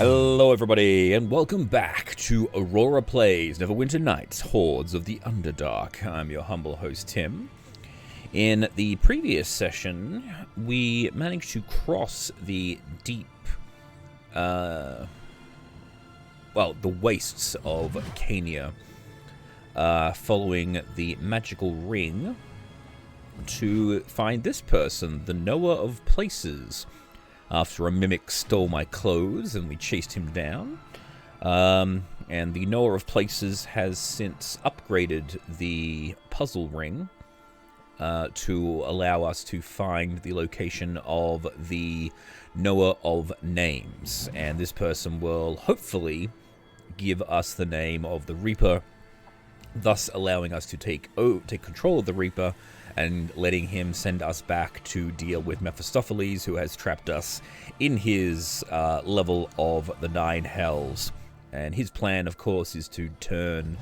Hello everybody, and welcome back to Aurora Plays Neverwinter Nights, Hordes of the Underdark. I'm your humble host, Tim. In the previous session, we managed to cross the deep, the wastes of Cania, following the magical ring to find this person, the Knower of Places. After a mimic stole my clothes and we chased him down. And the Knower of Places has since upgraded the puzzle ring to allow us to find the location of the Knower of Names. And this person will hopefully give us the name of the Reaper, thus allowing us to take control of the Reaper and letting him send us back to deal with Mephistopheles, who has trapped us in his level of the 9 Hells. And his plan, of course, is to turn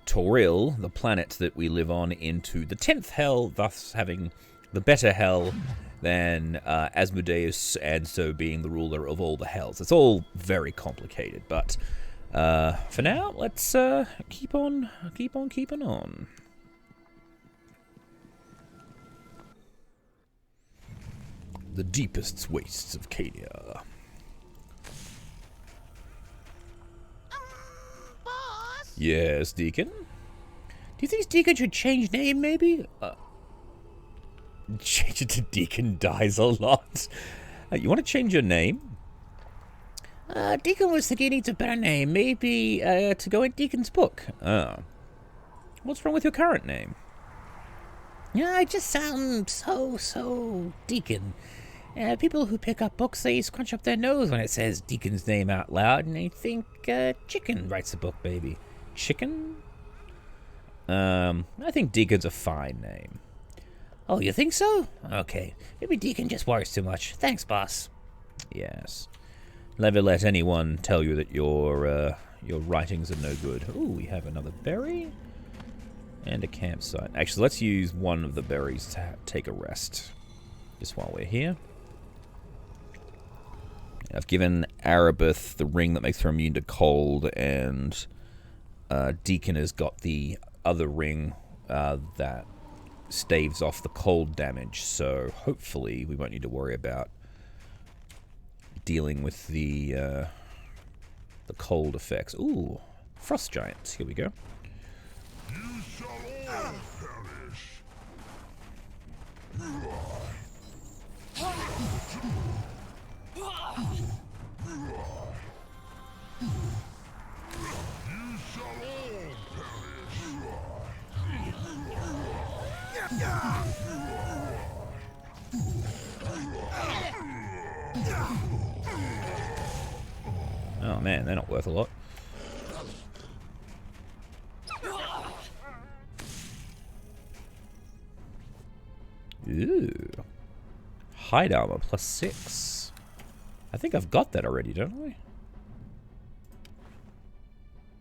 Toril, the planet that we live on, into the 10th Hell, thus having the better Hell than Asmodeus, and so being the ruler of all the Hells. It's all very complicated, but for now, let's keep on keeping on. The deepest wastes of Cania. Boss? Yes, Deacon? Do you think Deacon should change name, maybe? Change it to Deacon dies a lot. You want to change your name? Deacon was thinking he needs a better name. Maybe, to go in Deacon's book. Oh. What's wrong with your current name? Yeah, I just sound so Deacon. People who pick up books, they scrunch up their nose when it says Deacon's name out loud, and they think, Chicken writes the book, baby. Chicken? I think Deacon's a fine name. Oh, you think so? Okay. Maybe Deacon just worries too much. Thanks, boss. Yes. Never let anyone tell you that your writings are no good. Ooh, we have another berry. And a campsite. Actually, let's use one of the berries to take a rest. Just while we're here. I've given Arabeth the ring that makes her immune to cold, and Deacon has got the other ring that staves off the cold damage, so hopefully we won't need to worry about dealing with the cold effects. Ooh, frost giants. Here we go. You shall all perish. You shall all Oh man, they're not worth a lot. Ooh. Hide armor +6. I think I've got that already, don't I?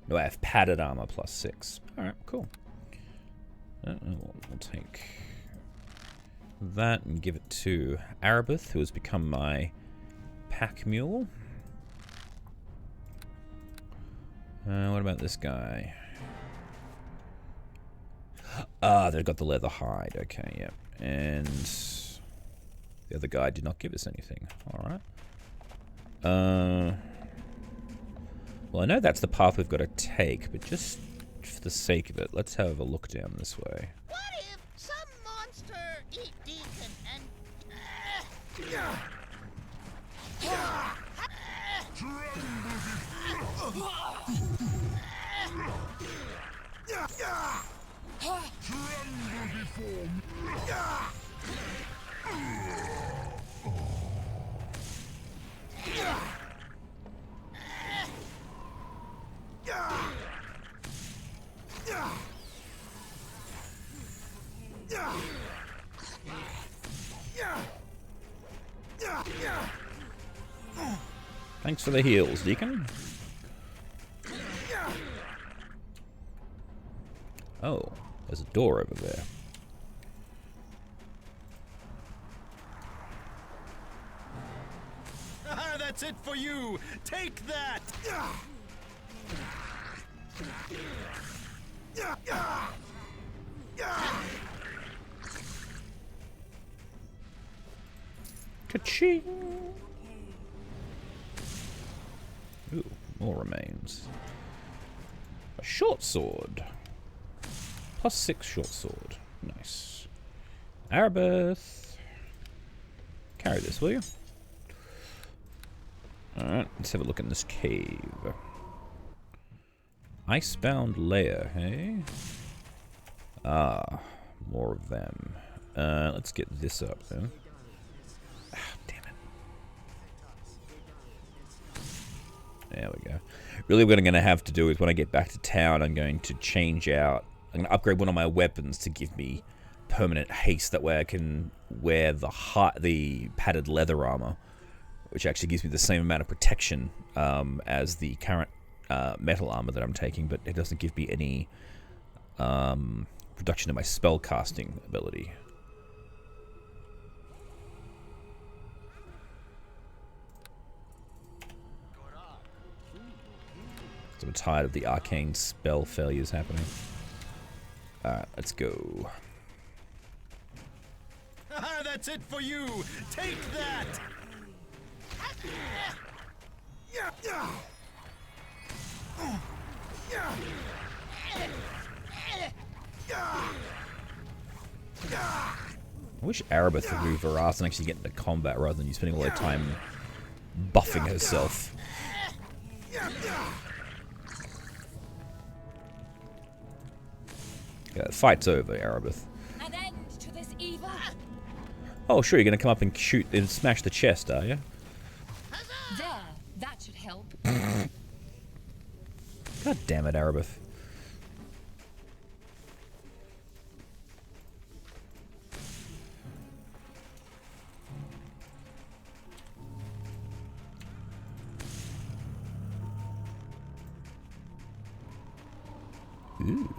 No, I have padded armor +6. Alright, cool. We'll take that and give it to Arabeth, who has become my pack mule. What about this guy? Ah, they've got the leather hide. Okay, yeah. And the other guy did not give us anything. Alright. Well, I know that's the path we've got to take, but just for the sake of it, let's have a look down this way. What if some monster eat Deacon and... Thanks for the heals, Deacon. Oh, there's a door over there. That's it, for you! Take that! Ka-ching! Ooh, more remains. A short sword. +6 short sword. Nice. Arabeth. Carry this, will you? Alright, let's have a look in this cave. Icebound lair, hey? Ah, more of them. Let's get this up, then. Ah, damn it. There we go. Really what I'm going to have to do is when I get back to town, I'm going to change out... I'm going to upgrade one of my weapons to give me permanent haste. That way I can wear the padded leather armor, which actually gives me the same amount of protection as the current metal armor that I'm taking, but it doesn't give me any reduction in my spell casting ability. So I'm tired of the arcane spell failures happening. Alright, let's go. Ah, that's it for you! Take that! I wish Arabeth would move her ass and actually get into combat rather than you spending all her time buffing herself. Yeah, the fight's over, Arabeth. An end to this evil. Oh, sure, you're gonna come up and shoot and smash the chest, are you? There, that should help. God damn it, Arabeth. Ooh.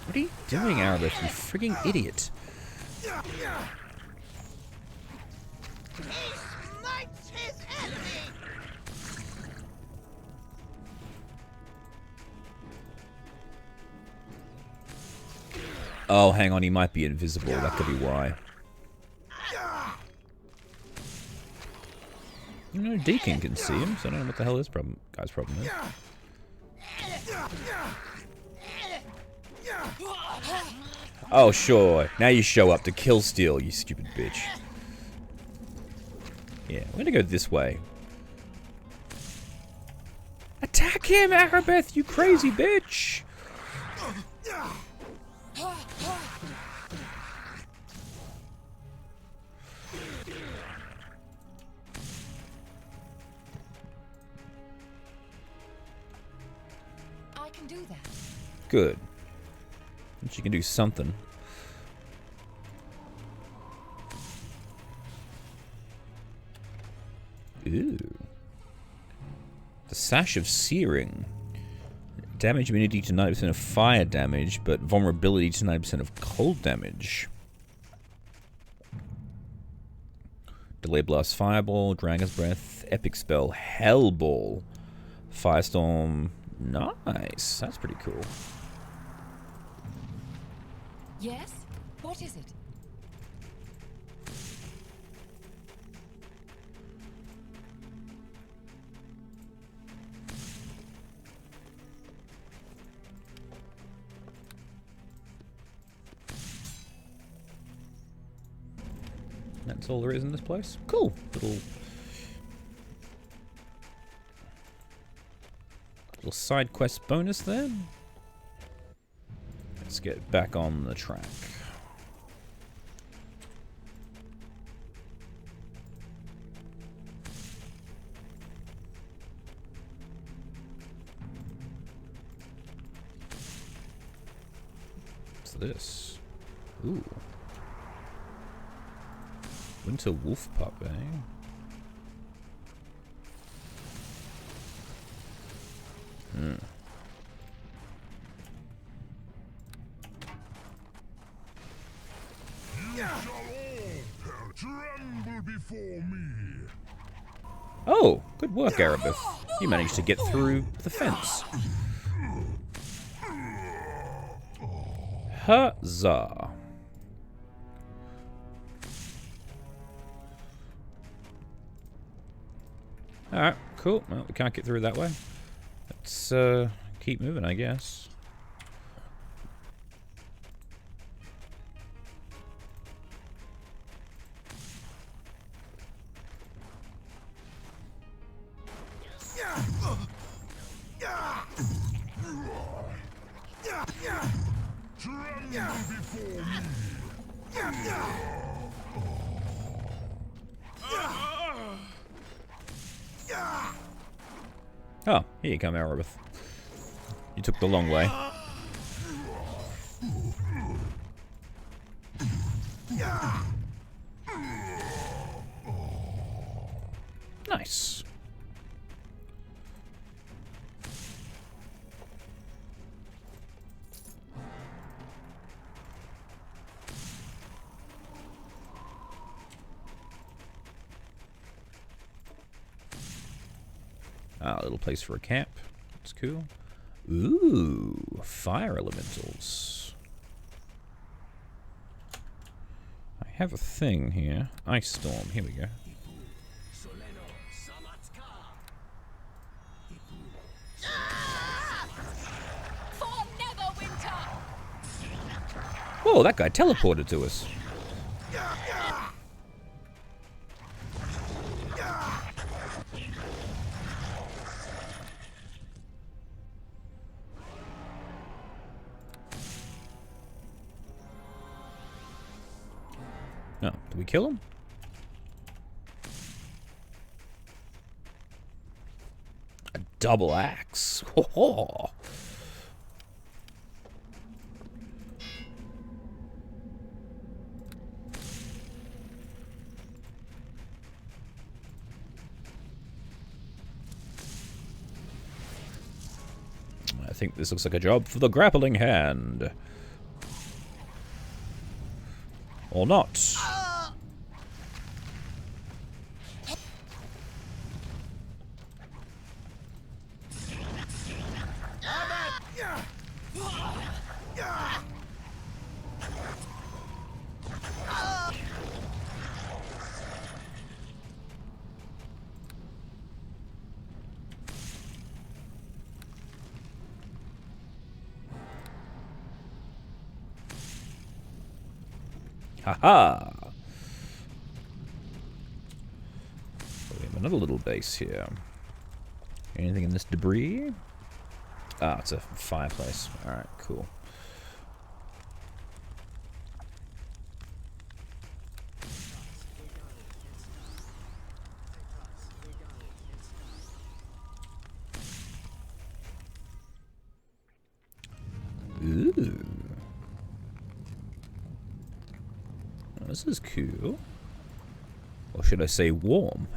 What are you doing, Arabeth, you frigging idiot? He smites his enemy! Oh, hang on, he might be invisible. That could be why. You know, Deekin can see him, so I don't know what the hell this guy's problem is. Oh, sure. Now you show up to kill steal, you stupid bitch. Yeah, we're gonna go this way. Attack him, Arabeth, you crazy bitch! I can do that. Good. She can do something. Ooh. The Sash of Searing. Damage immunity to 90% of fire damage, but vulnerability to 90% of cold damage. Delay Blast Fireball, Dragon's Breath, Epic Spell, Hellball, Firestorm. Nice. That's pretty cool. Yes? What is it? That's all there is in this place. Cool. Little side quest bonus there. Let's get back on the track. What's this? Ooh. Winter wolf pup, eh? before me. Oh, good work, Arabeth. You managed to get through the fence. Huzzah. Alright, cool. Well, we can't get through that way. Let's keep moving, I guess. Tremble before me. Oh, here you come, Arabeth. You took the long way. Nice. Ah, a little place for a camp. That's cool. Ooh, fire elementals. I have a thing here. Ice storm. Here we go. For Neverwinter! Oh, that guy teleported to us. No, did we kill him? A double axe. Ho ho. I think this looks like a job for the grappling hand. Or not. Haha! We have another little base here. Anything in this debris? Ah, it's a fireplace. Alright, cool. Ooh. This is cool. Or should I say warm?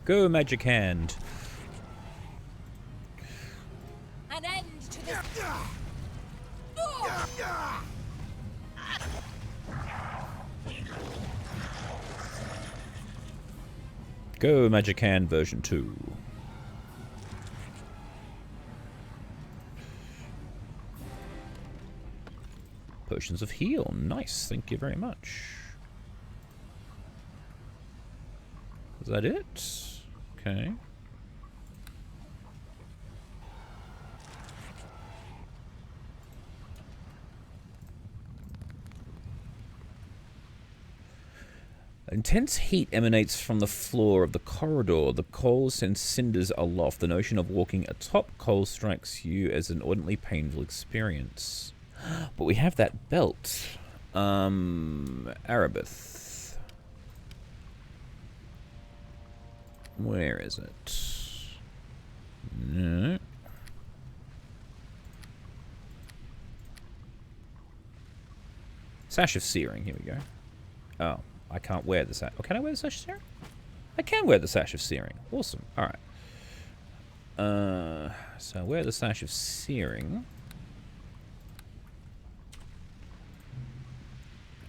Go, magic hand. An end to this. Go, magic hand version 2. Potions of heal. Nice. Thank you very much. Is that it? Okay. Intense heat emanates from the floor of the corridor. The coals and cinders aloft. The notion of walking atop coal strikes you as an ordinarily painful experience. But we have that belt. Arabeth. Where is it? No. Sash of Searing. Here we go. Oh, I can't wear the sash. Oh, can I wear the Sash of Searing? I can wear the Sash of Searing. Awesome. Alright. So I wear the Sash of Searing.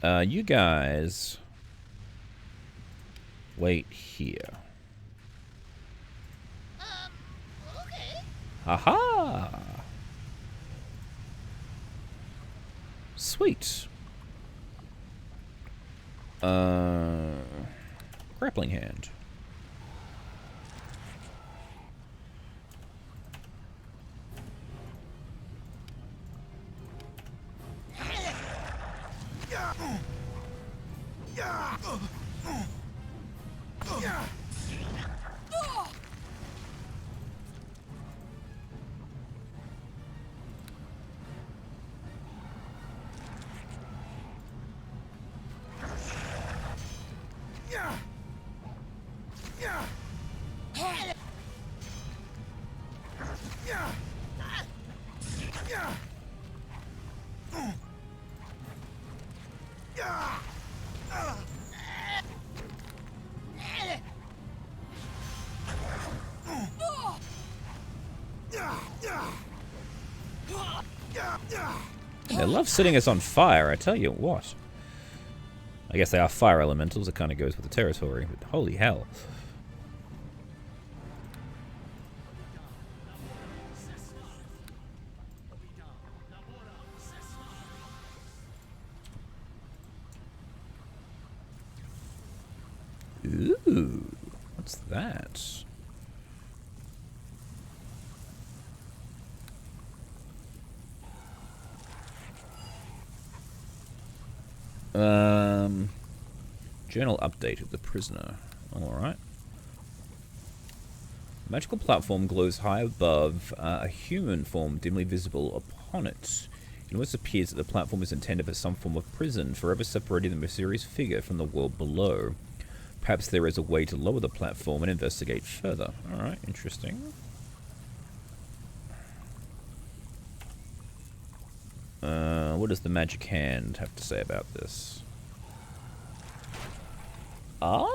You guys wait here. Okay. Aha! Sweet. Grappling hand. They love setting us on fire, I tell you what. I guess they are fire elementals, it kind of goes with the territory, but holy hell. Ooh, what's that? Journal update of the prisoner. Alright. Magical platform glows high above, a human form dimly visible upon it. It almost appears that the platform is intended for some form of prison, forever separating the mysterious figure from the world below. Perhaps there is a way to lower the platform and investigate further. Alright, interesting. What does the magic hand have to say about this? Ah!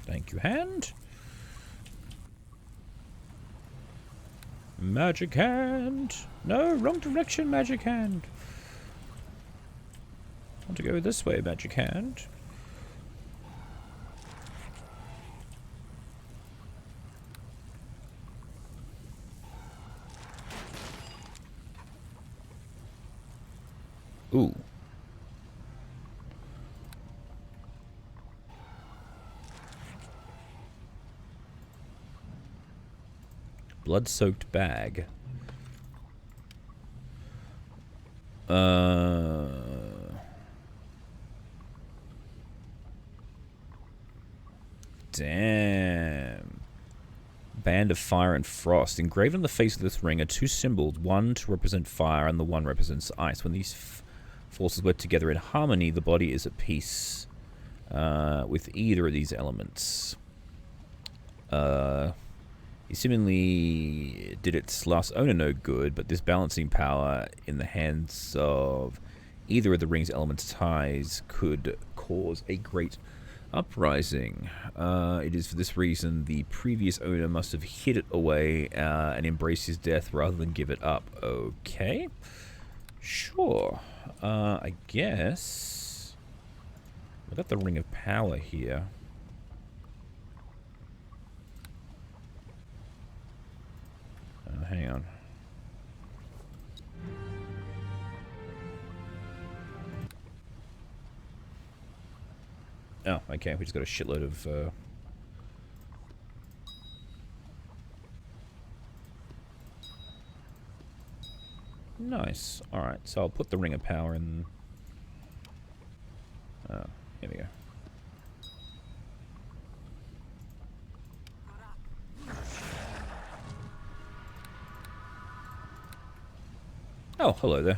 Thank you, hand. Magic hand. No, wrong direction, magic hand. I want to go this way, magic hand. Ooh. Blood-soaked bag. Damn. Band of Fire and Frost. Engraved on the face of this ring are two symbols, one to represent fire and the one represents ice. When these forces work together in harmony, the body is at peace with either of these elements. He seemingly did its last owner no good, but this balancing power in the hands of either of the ring's elements ties could cause a great uprising. It is for this reason the previous owner must have hid it away and embraced his death rather than give it up. Okay. Sure. I guess... We've got the Ring of Power here. Hang on. Oh, okay. We just got a shitload of... Nice. Alright, so I'll put the Ring of Power in... Oh, here we go. Oh, hello there.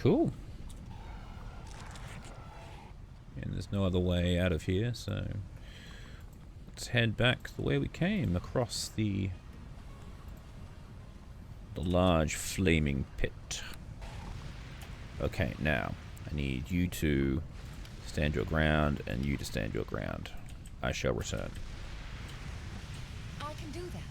Cool. And there's no other way out of here, so let's head back the way we came, across the large flaming pit. Okay, now I need you to stand your ground and you to stand your ground. I shall return. I can do that.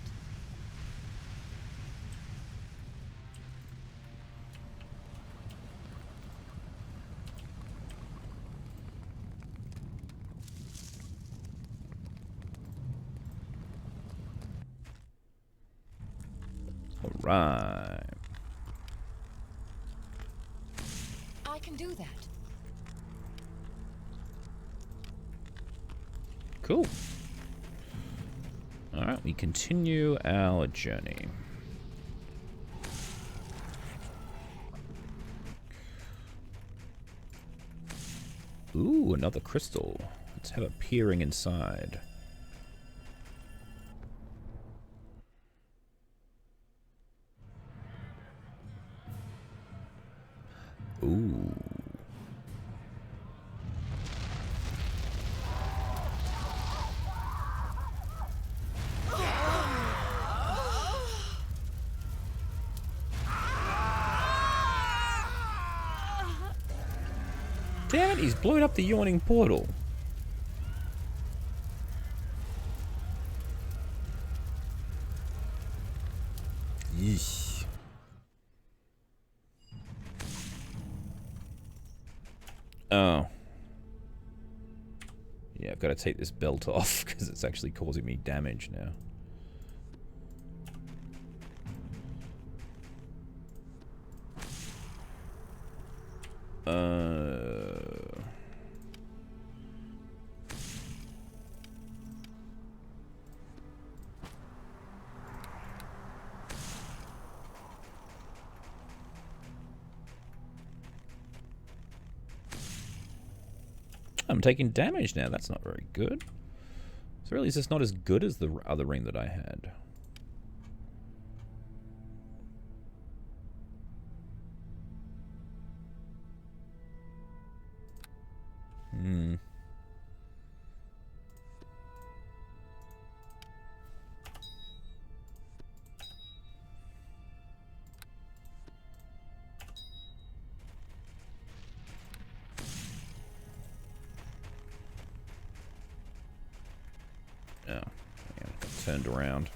Alright. I can do that. Cool. Alright, we continue our journey. Ooh, another crystal. Let's have a peering inside. Ooh. Damn it, he's blown up the yawning portal. Yeesh. Oh. Yeah, I've got to take this belt off because it's actually causing me damage now. I'm taking damage now. That's not very good. So really, is this not as good as the other ring that I had? Hmm. Oh, yeah, turned around.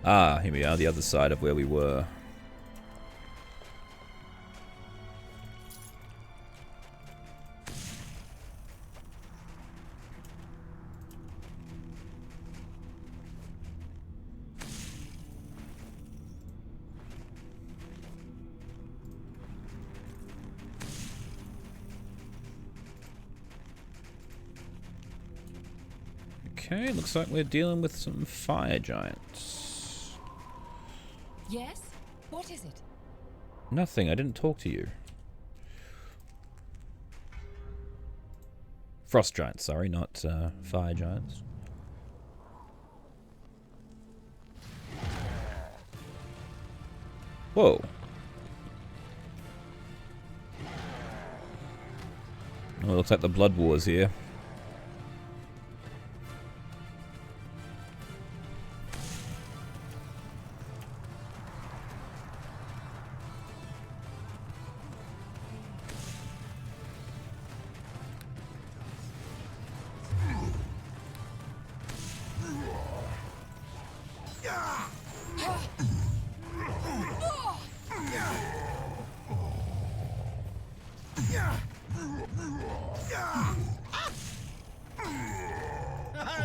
Ah, here we are, the other side of where we were. Okay, looks like we're dealing with some fire giants. Yes? What is it? Nothing, I didn't talk to you. Frost giants, sorry, not fire giants. Whoa. Oh, it looks like the Blood War's here.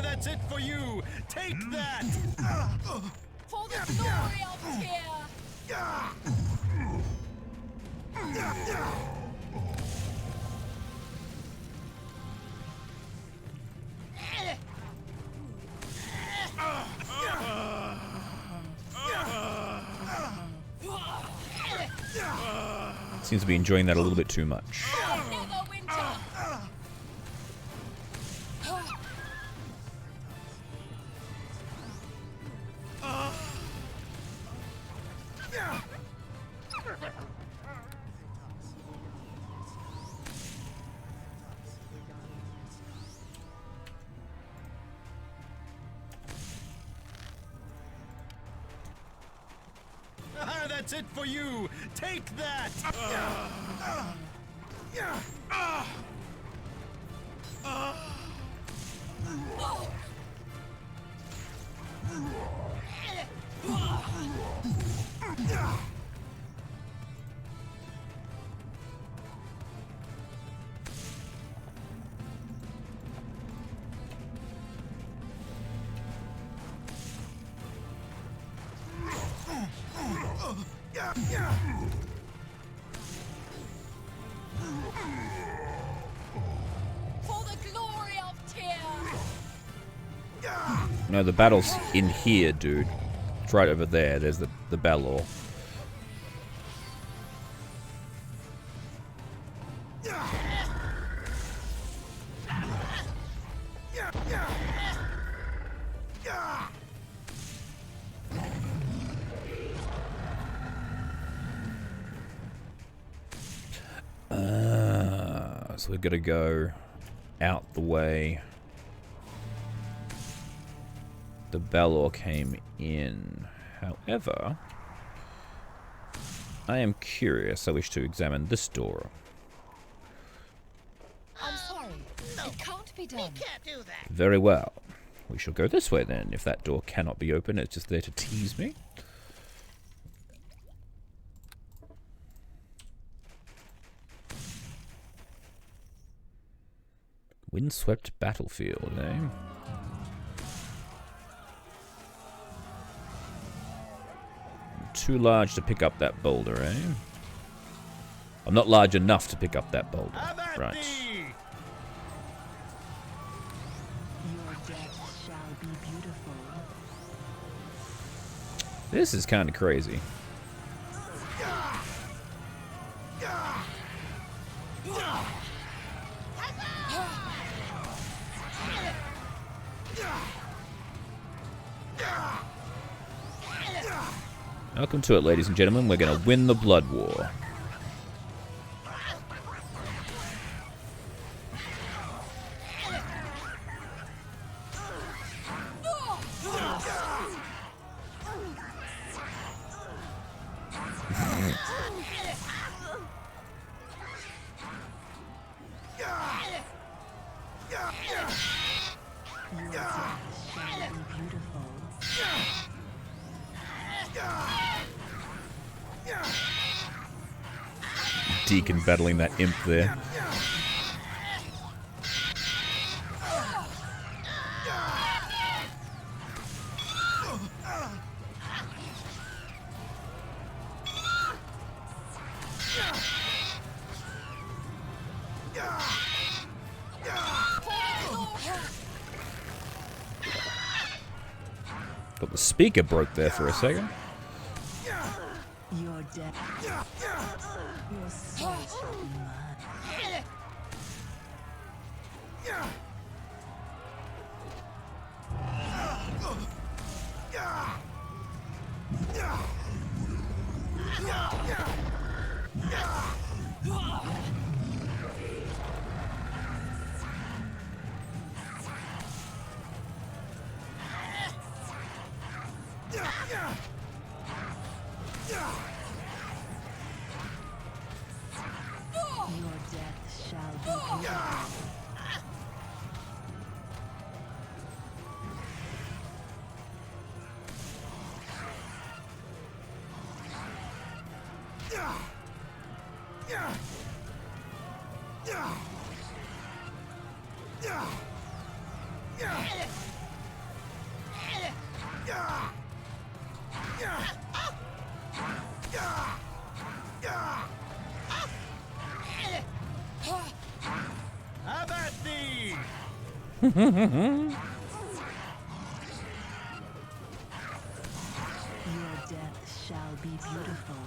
That's it for you. Take that. For the glory of Tyr! Seems to be enjoying that a little bit too much. Never winter! That's it for you! Take that! For the glory of Tyr! No, the battle's in here, dude. It's right over there. There's the Balor. So we're gonna go out the way the Balor came in. However, I am curious. I wish to examine this door. I'm sorry. It can't be done. Can't do that. Very well. We shall go this way then. If that door cannot be opened, it's just there to tease me. Windswept battlefield, eh? Too large to pick up that boulder, eh? I'm not large enough to pick up that boulder. Right. Thee! Your death shall be beautiful. This is kind of crazy. Welcome to it, ladies and gentlemen. We're going to win the Blood War. Your death shall be beautiful. Deacon battling that imp there. But the speaker broke there for a second. Your death. Your soul shall be mine. Your death shall be beautiful. How about thee? Your death shall be beautiful.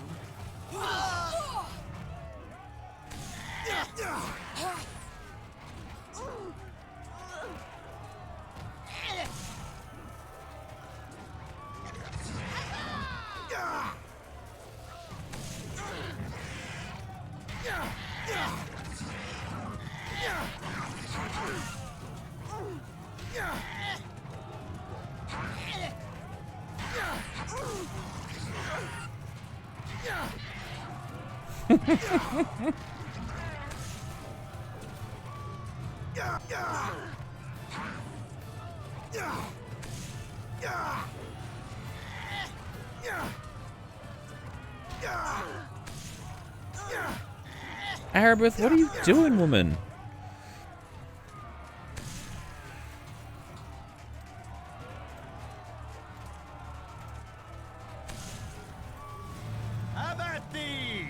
Arabeth, what are you doing, woman? Have at thee!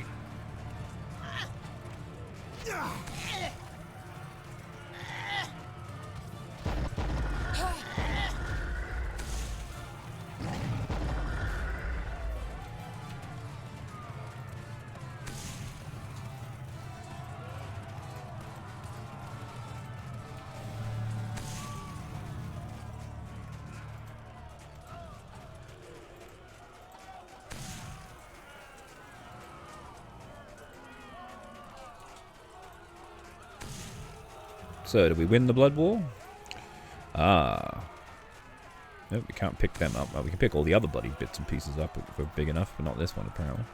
So, did we win the Blood War? Ah. Nope, we can't pick them up. Well, we can pick all the other bloody bits and pieces up if we're big enough, but not this one, apparently.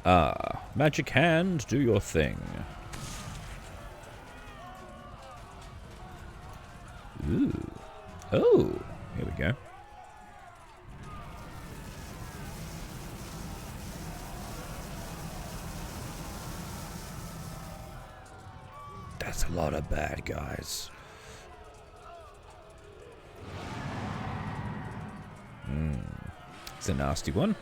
Ah. Magic hand, do your thing. Ooh. Oh. Here we go. That's a lot of bad guys. It's a nasty one.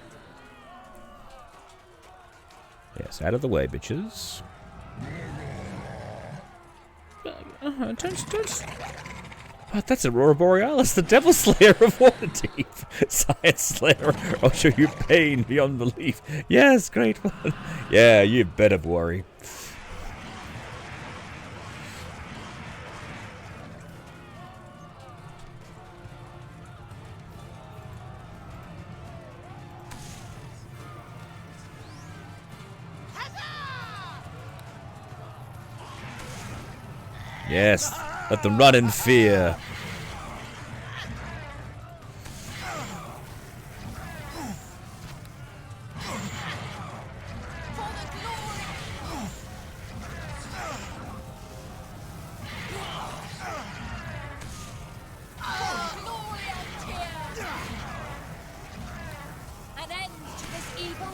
Yes, out of the way, bitches. Don't. Oh, that's Aurora Borealis, the Devil Slayer of Waterdeep. Science Slayer, I'll show you pain beyond belief. Yes, great one. Yeah, you better worry. Yes, let them run in fear. An end to this evil.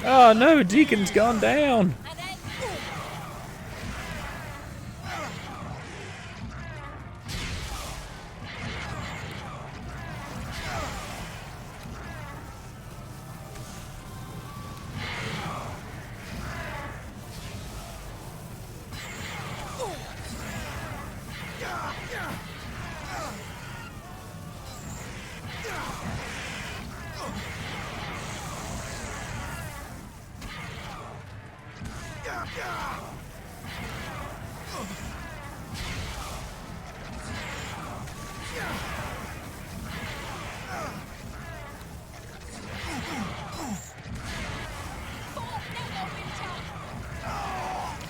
Oh no, Deacon's gone down. An end.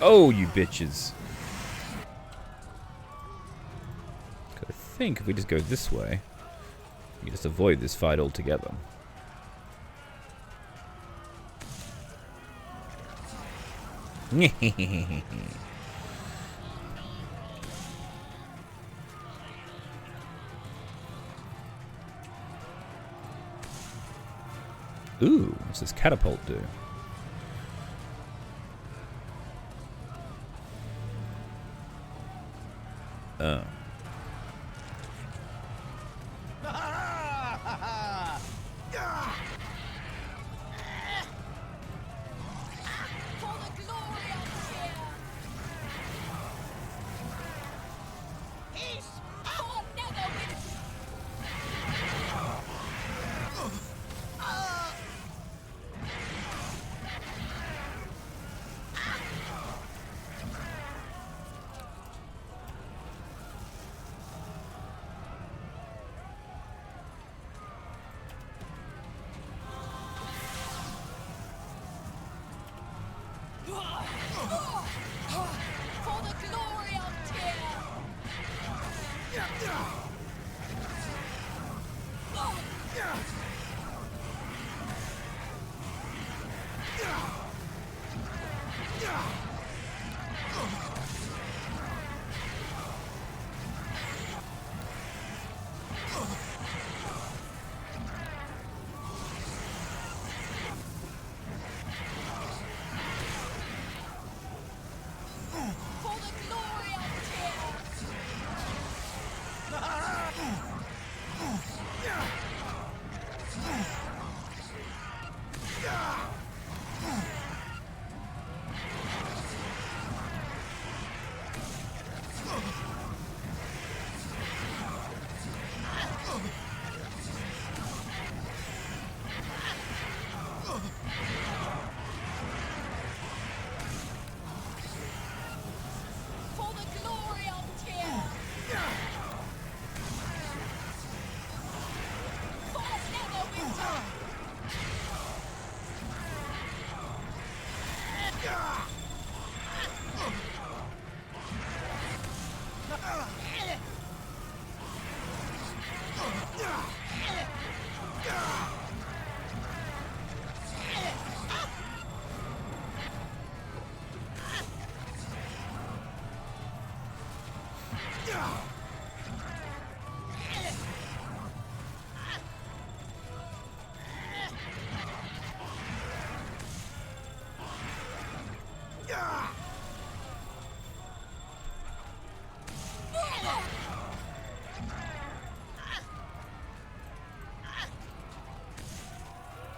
Oh, you bitches. I think if we just go this way, we can just avoid this fight altogether. Ooh, what's this catapult do? Oh. For the glory of Tyr. Peace. For Netherwind.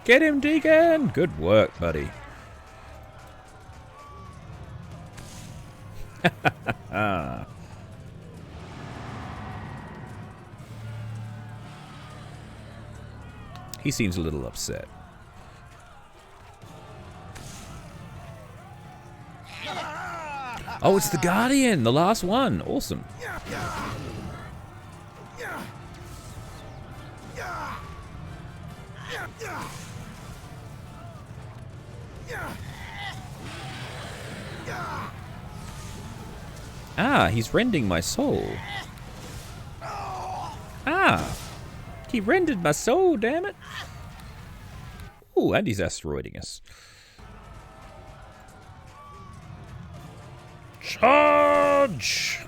Get him, Deacon! Good work, buddy. He seems a little upset. Oh, it's the Guardian, the last one. Awesome. Ah, he's rending my soul. Ah, he rendered my soul, damn it. Ooh, and he's asteroiding us. Charge!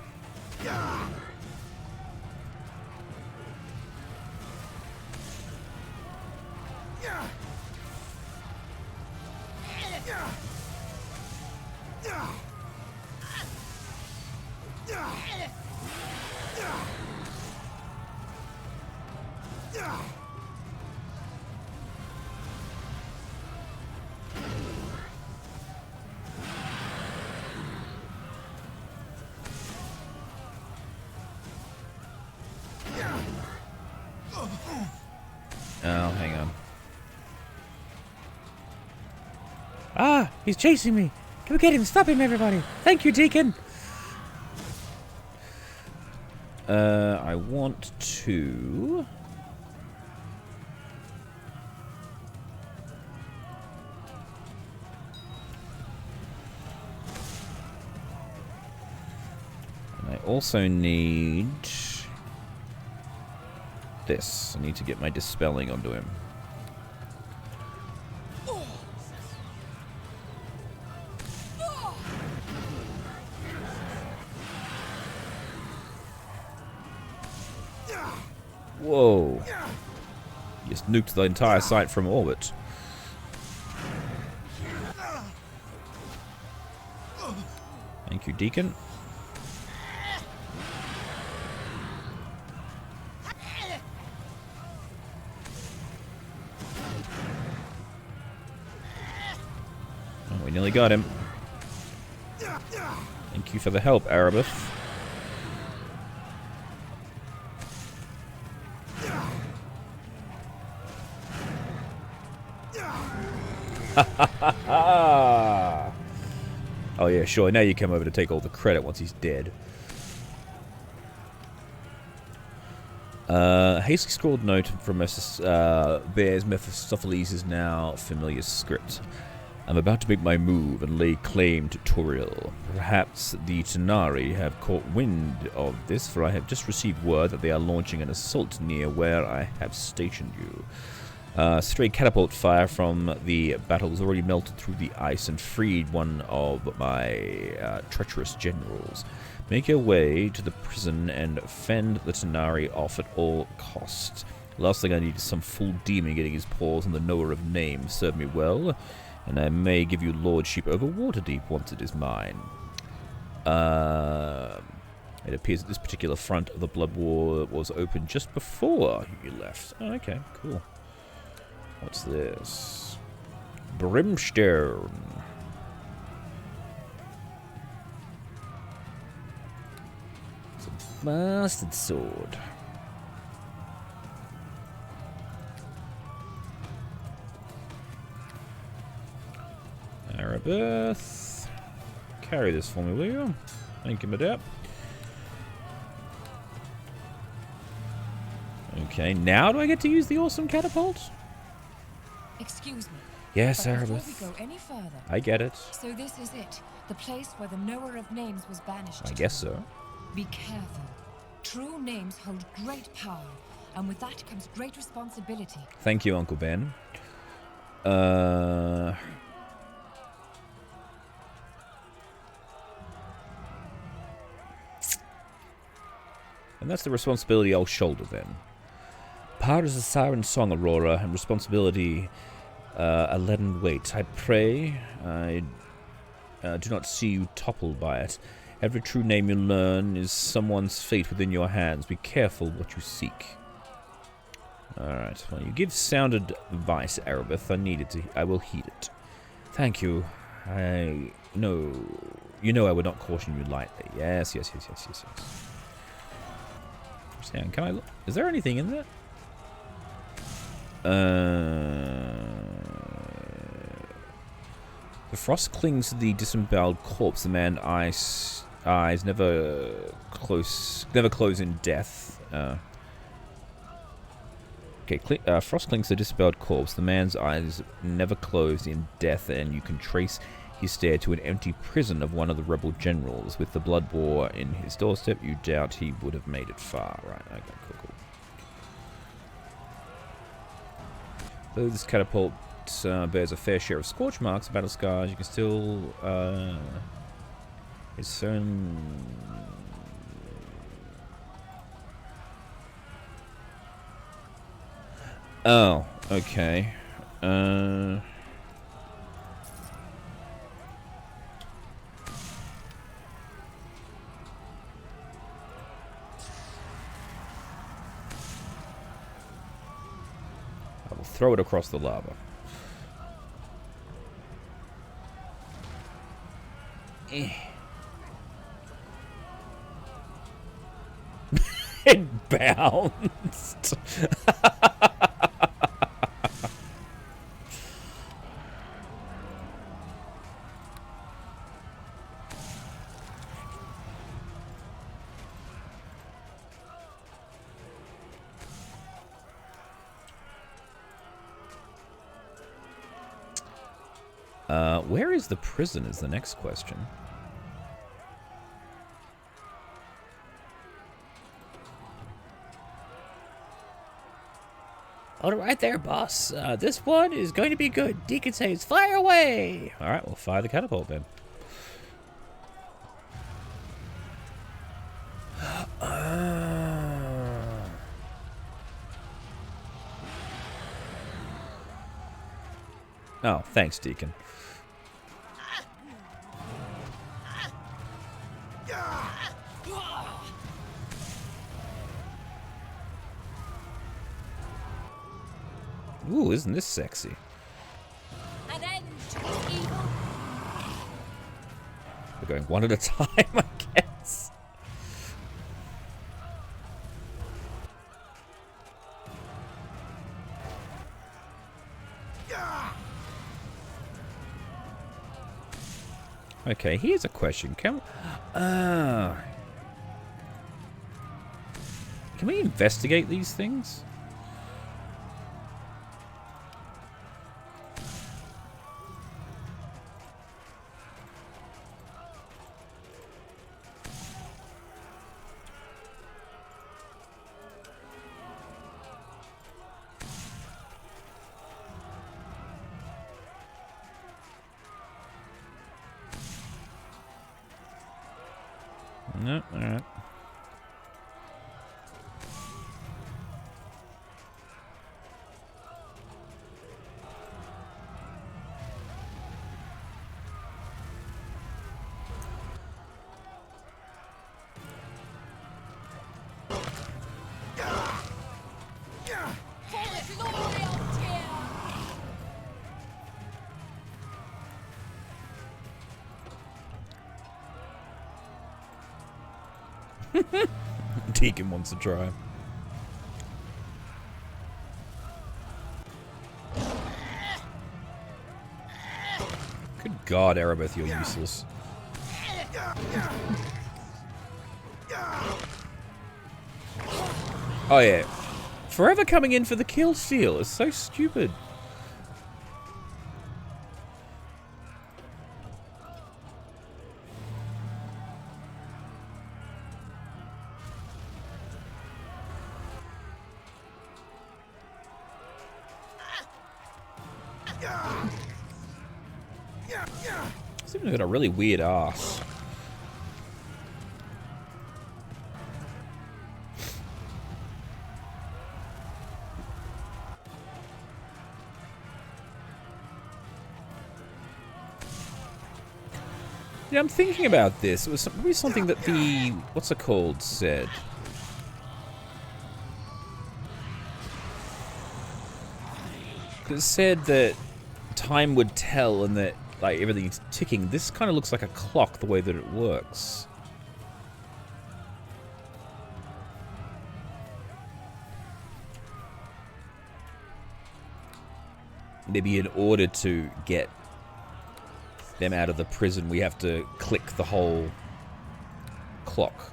Oh, hang on. Ah, he's chasing me. Go get him. Stop him, everybody. Thank you, Deacon. I want to... And I also need... this. I need to get my dispelling onto him. Whoa. Just nuked the entire site from orbit. Thank you, Deacon. Oh, we nearly got him. Thank you for the help, Arabeth. Oh yeah, sure. Now you come over to take all the credit once he's dead. Hastily scrawled note from Bears Mephistopheles is now familiar script. I'm about to make my move and lay claim to Toriel. Perhaps the Tenari have caught wind of this, for I have just received word that they are launching an assault near where I have stationed you. Stray catapult fire from the battle has already melted through the ice and freed one of my treacherous generals. Make your way to the prison and fend the Tenari off at all costs. Last thing I need is some fool demon getting his paws on the knower of names. Serve me well, and I may give you lordship over Waterdeep once it is mine. It appears that this particular front of the Blood War was open just before you left. Oh, okay, cool. What's this? Brimstone. It's a bastard sword. Arabeth. Carry this for me, will you? Thank you, madame. Okay, now do I get to use the awesome catapult? Excuse me. Yes, But Arabeth. before we go any further, I get it. so this is it, the place where the knower of names was banished. I guess so. Be careful. True names hold great power, and with that comes great responsibility. Thank you, Uncle Ben. And that's the responsibility I'll shoulder then. Power is a siren song, Aurora, and responsibility a leaden weight. I pray I do not see you toppled by it. Every true name you learn is someone's fate within your hands. Be careful what you seek. Alright, well, you give sound advice, Arabeth. I will heed it. Thank you. I know. You know I would not caution you lightly. Yes. Can I look? Is there anything in there? The frost clings to the disemboweled corpse. The man's eyes never close in death. Frost clings to the disemboweled corpse. The man's eyes never closed in death, and you can trace his stare to an empty prison of one of the rebel generals. With the blood war in his doorstep, you doubt he would have made it far. Right, okay, cool. Though this catapult bears a fair share of scorch marks and battle scars, you can still... Oh, okay. I will throw it across the lava. It bounced. Where is the prison is the next question. All right there, boss. This one is going to be good. Deacon says, fire away! Alright, we'll fire the catapult then. Oh, thanks, Deacon. Ooh, isn't this sexy? An end to evil. We're going one at a time, I guess. Okay, here's a question. Can we investigate these things? No, alright. For the glory of Tyr. Deacon wants to try. Good God, Arabeth, you're useless. Oh yeah. Forever coming in for the kill steal is so stupid. It's even got a really weird ass. Yeah, I'm thinking about this. It was probably something that the... what's it called? Said. It said that time would tell and that, like, everything's ticking. This kind of looks like a clock, the way that it works. Maybe in order to get them out of the prison, we have to click the whole clock.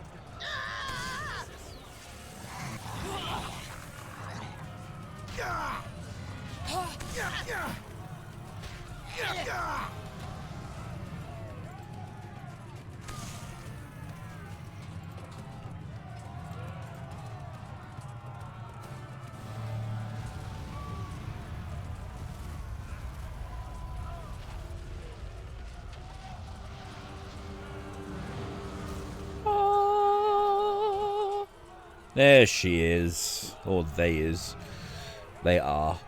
There she is. Or they is. They are.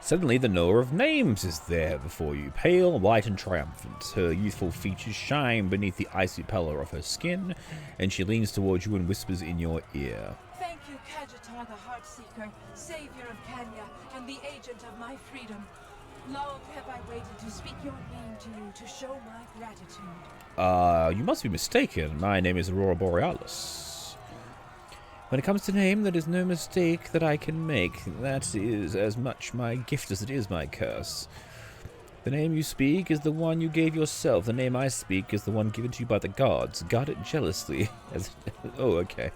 Suddenly the knower of names is there before you, pale, white, and triumphant. Her youthful features shine beneath the icy pallor of her skin, and she leans towards you and whispers in your ear. Thank you, Kajatar, the Heartseeker, savior of Kanya, and the agent of my freedom. Long have I waited to speak your name to you, to show my gratitude. You must be mistaken. My name is Aurora Borealis. When it comes to name, there is no mistake that I can make. That is as much my gift as it is my curse. The name you speak is the one you gave yourself. The name I speak is the one given to you by the gods. Guard it jealously. Oh, okay.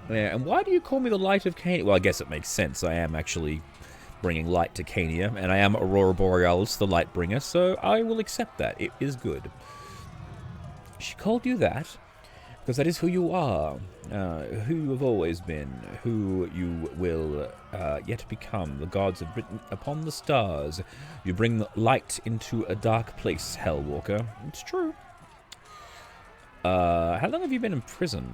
Yeah, and why do you call me the Light of Cania? Well, I guess it makes sense. I am actually bringing light to Cania, and I am Aurora Borealis, the light bringer, so I will accept that. It is good. She called you that because that is who you are, who you have always been, who you will yet become. The gods have written upon the stars. You bring light into a dark place, Hellwalker. It's true. How long have you been imprisoned?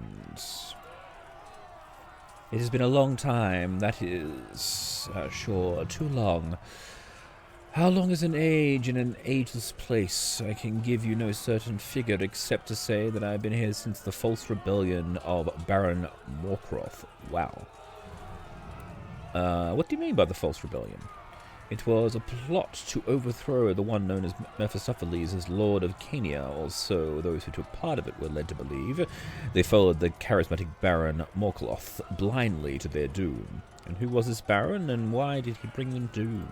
It has been a long time. That is, sure, too long. How long is an age in an ageless place? I can give you no certain figure except to say that I've been here since the false rebellion of Baron Morkroth. Wow. What do you mean by the false rebellion? It was a plot to overthrow the one known as Mephistopheles as Lord of Cania, or so those who took part of it were led to believe. They followed the charismatic Baron Morkloth blindly to their doom. And who was this Baron, and why did he bring them doom?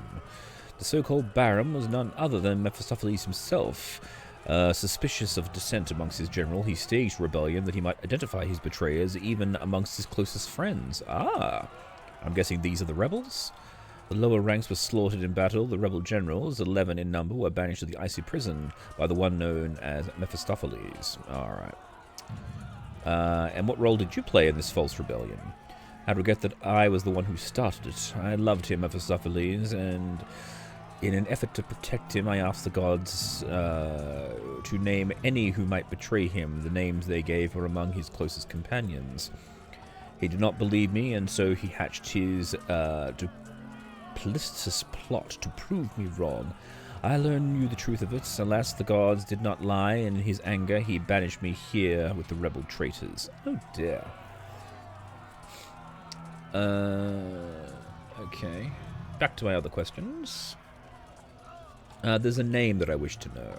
The so-called Baron was none other than Mephistopheles himself. Suspicious of dissent amongst his general, he staged rebellion that he might identify his betrayers even amongst his closest friends. Ah, I'm guessing these are the rebels? The lower ranks were slaughtered in battle. The rebel generals, 11 in number, were banished to the icy prison by the one known as Mephistopheles. Alright. And what role did you play in this false rebellion? I regret that I was the one who started it. I loved him, Mephistopheles, and in an effort to protect him, I asked the gods to name any who might betray him. The names they gave were among his closest companions. He did not believe me, and so he hatched his duplicitous plot to prove me wrong. I knew the truth of it. Alas, the gods did not lie, and in his anger he banished me here with the rebel traitors. Oh dear. Okay. Back to my other questions. There's a name that I wish to know.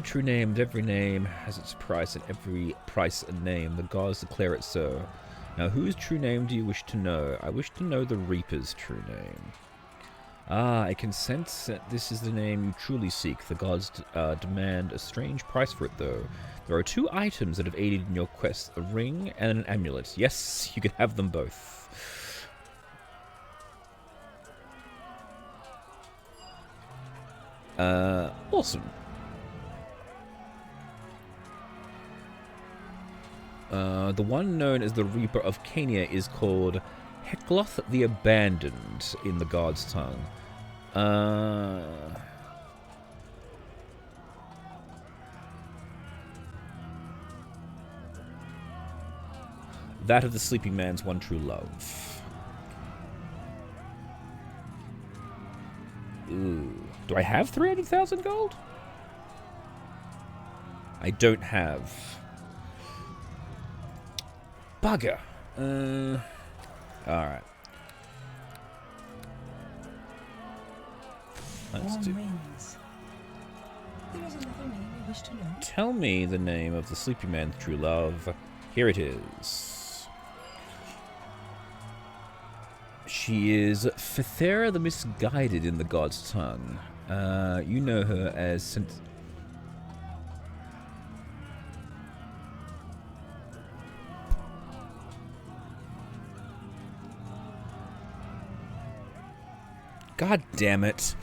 True names. Every name has its price, and every price a name. The gods declare it so. Now, whose true name do you wish to know? I wish to know the Reaper's true name. I can sense that this is the name you truly seek. The gods demand a strange price for it, though. There are two items that have aided in your quest, a ring and an amulet. Yes, you can have them both. Awesome. The one known as the Reaper of Cania is called Hekloth the Abandoned in the God's Tongue. That of the sleeping man's one true love. Ooh. Do I have 300,000 gold? I don't have. Bugger. Alright. Let's do. Winds. There is another name you wish to know? Tell me the name of the sleeping man's true love. Here it is. She is Fethera the Misguided in the God's Tongue. You know her as... God damn it.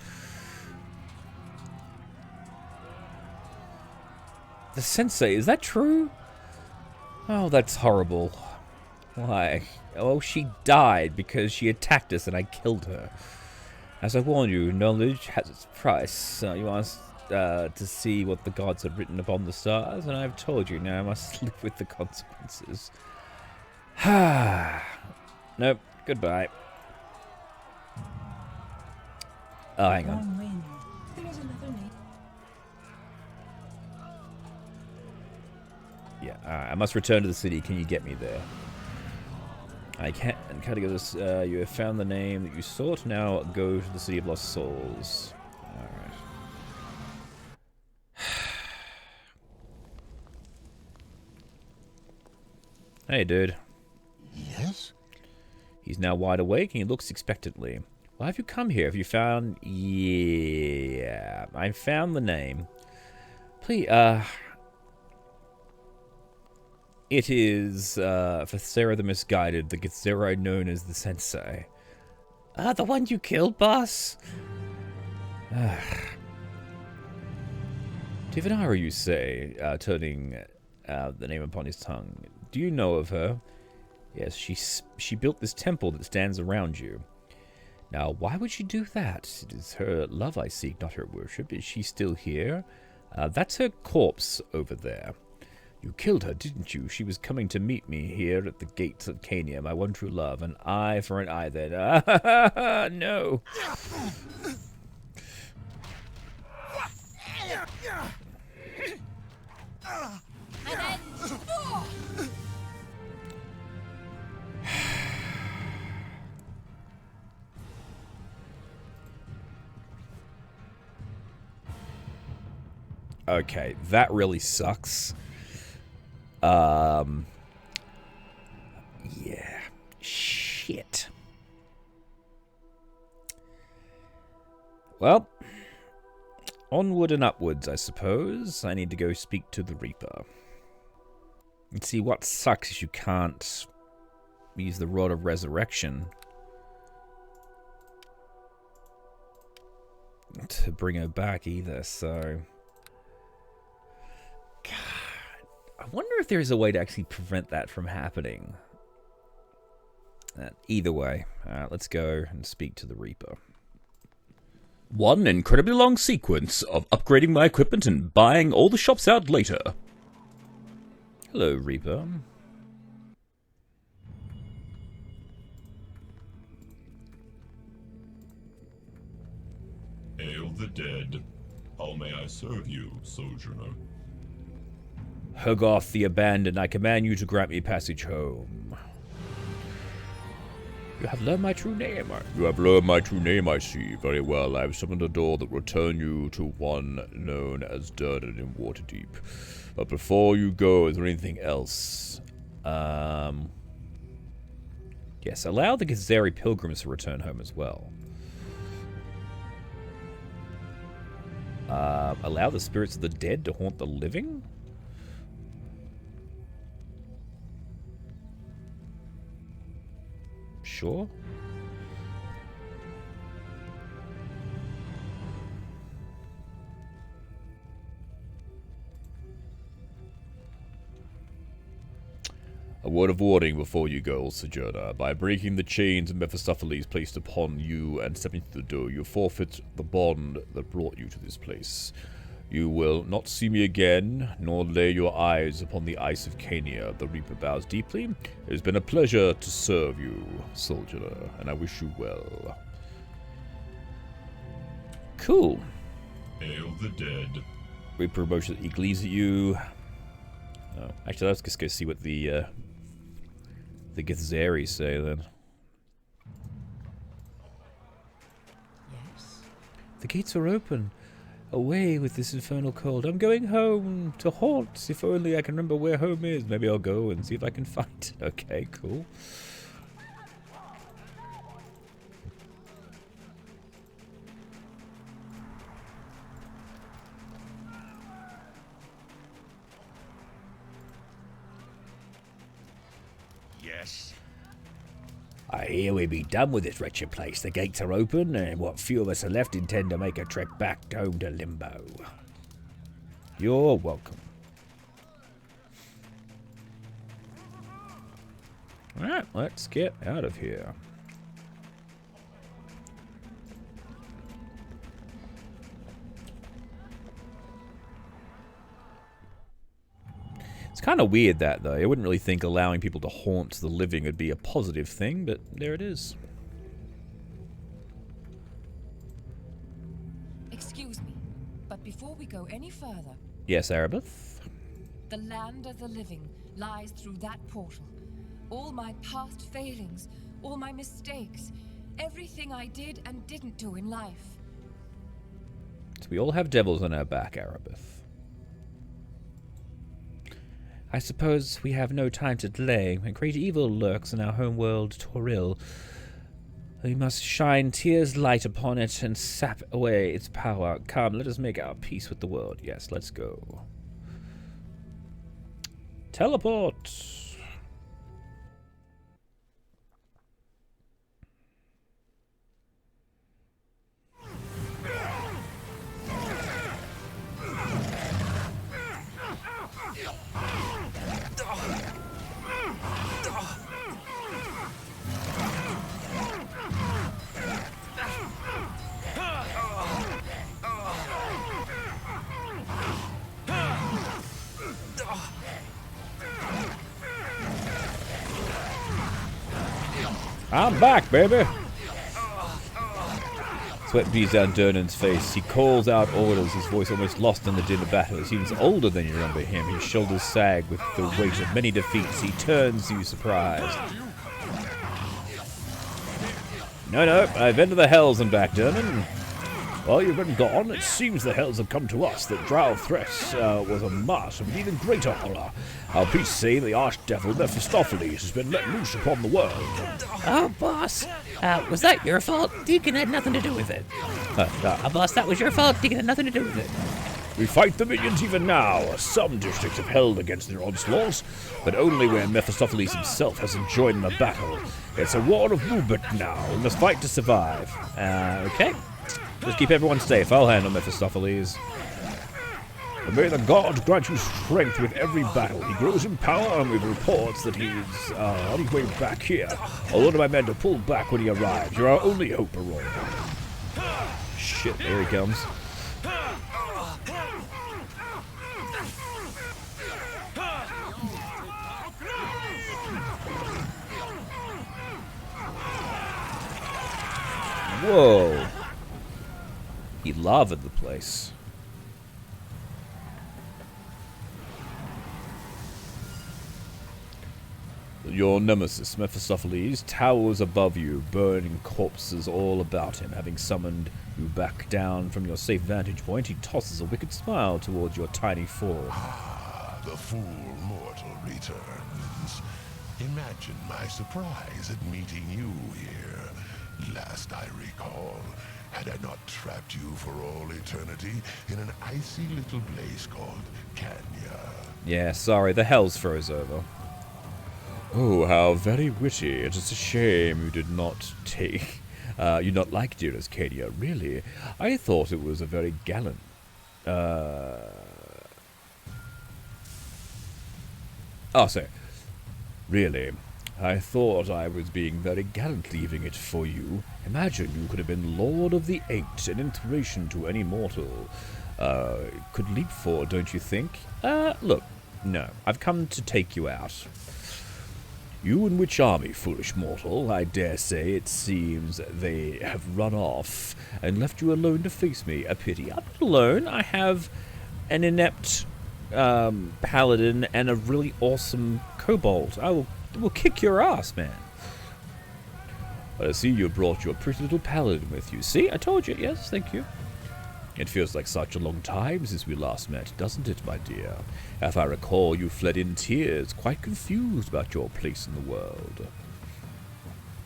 The Sensei, is that true? Oh, that's horrible. Why? Oh, she died because she attacked us and I killed her. As I warned you, knowledge has its price. You asked to see what the gods had written upon the stars, and I've told you. Now I must live with the consequences. Nope. Goodbye. Oh, hang on. Wind. There is another name. Yeah, I must return to the city. Can you get me there? I can't. And Categories, you have found the name that you sought. Now go to the City of Lost Souls. Alright. Hey, dude. Yes? He's now wide awake and he looks expectantly. Why have you come here? Have you found... Yeah, I found the name. Please, It is, for Sarah the Misguided, the Githzerai known as the Sensei. The one you killed, boss? Tivanara, you say, turning the name upon his tongue. Do you know of her? Yes, she built this temple that stands around you. Now, why would she do that? It is her love I seek, not her worship. Is she still here? That's her corpse over there. You killed her, didn't you? She was coming to meet me here at the gates of Cania, my one true love. An eye for an eye, then. No. Okay, that really sucks. Yeah. Shit. Well, onward and upwards, I suppose. I need to go speak to the Reaper. And see, what sucks is you can't use the Rod of Resurrection to bring her back either, so... God, I wonder if there's a way to actually prevent that from happening. Either way, let's go and speak to the Reaper. One incredibly long sequence of upgrading my equipment and buying all the shops out later. Hello, Reaper. Hail the dead. How may I serve you, sojourner? Hergoth the Abandoned, I command you to grant me passage home. You have learned my true name. You have learned my true name, I see. Very well. I have summoned a door that will turn you to one known as Durden in Waterdeep. But before you go, is there anything else? Yes, allow the Githzeri pilgrims to return home as well. Allow the spirits of the dead to haunt the living? Sure. A word of warning before you go, Sojourner. By breaking the chains Mephistopheles placed upon you and stepping through the door, you forfeit the bond that brought you to this place. You will not see me again, nor lay your eyes upon the ice of Cania. The Reaper bows deeply. It has been a pleasure to serve you, Sojourner, and I wish you well. Cool. Hail the dead. Reaper emotionally glees at you. Oh, actually, let's just go see what the Githzeri say then. Yes? The gates are open. Away with this infernal cold. I'm going home to Hordes. If only I can remember where home is. Maybe I'll go and see if I can find it. Okay, cool. Yes. I hear we be done with this wretched place. The gates are open, and what few of us are left intend to make a trek back home to Limbo. You're welcome. Alright, let's get out of here. It's kind of weird that, though. I wouldn't really think allowing people to haunt the living would be a positive thing, but there it is. Excuse me, but before we go any further, Yes, Arabeth? the land of the living lies through that portal. All my past failings, all my mistakes, everything I did and didn't do in life. So we all have devils on our back, Arabeth. I suppose we have no time to delay. A great evil lurks in our homeworld, Toril. We must shine Tyr's light upon it and sap away its power. Come, let us make our peace with the world. Yes, let's go. Teleport! I'm back, baby! Sweat beads down Durnan's face. He calls out orders, his voice almost lost in the din of battle. He seems older than you remember him. His shoulders sag with the weight of many defeats. He turns you surprised. No, I've been to the Hells and back, Durnan. While you've been gone, it seems the Hells have come to us that Drow Thresh was a marsh of even greater horror. Our priests say the archdevil Mephistopheles has been let loose upon the world. Oh, boss. Was that your fault? Deacon had nothing to do with it. Boss, that was your fault. Deacon had nothing to do with it. We fight the minions even now. Some districts have held against their onslaughts, but only where Mephistopheles himself hasn't joined the battle. It's a war of movement now. We must fight to survive. Okay. Just keep everyone safe. I'll handle Mephistopheles. And may the gods grant you strength with every battle. He grows in power, and we've reports that he's on his way back here. I'll order my men to pull back when he arrives. You're our only hope, Aurora. Shit, there he comes. Whoa. He lavaed the place. Your nemesis, Mephistopheles, towers above you, burning corpses all about him. Having summoned you back down from your safe vantage point, he tosses a wicked smile towards your tiny form. Ah, the fool mortal returns. Imagine my surprise at meeting you here. Last I recall, had I not trapped you for all eternity in an icy little place called Cania. Yeah, sorry, the Hells froze over. Oh, how very witty. It is a shame you did not take... you not like dearest Cania, really. I thought it was a very gallant... Oh, sorry. Really, I thought I was being very gallant leaving it for you. Imagine you could have been Lord of the Eight, an inspiration to any mortal. Could leap for, don't you think? Look, no, I've come to take you out. You and which army, foolish mortal? I dare say it seems they have run off and left you alone to face me. A pity. I'm not alone. I have an inept paladin and a really awesome kobold. I will kick your ass, man. But I see you brought your pretty little paladin with you. See, I told you. Yes, thank you. It feels like such a long time since we last met, doesn't it, my dear? If I recall, you fled in tears, quite confused about your place in the world.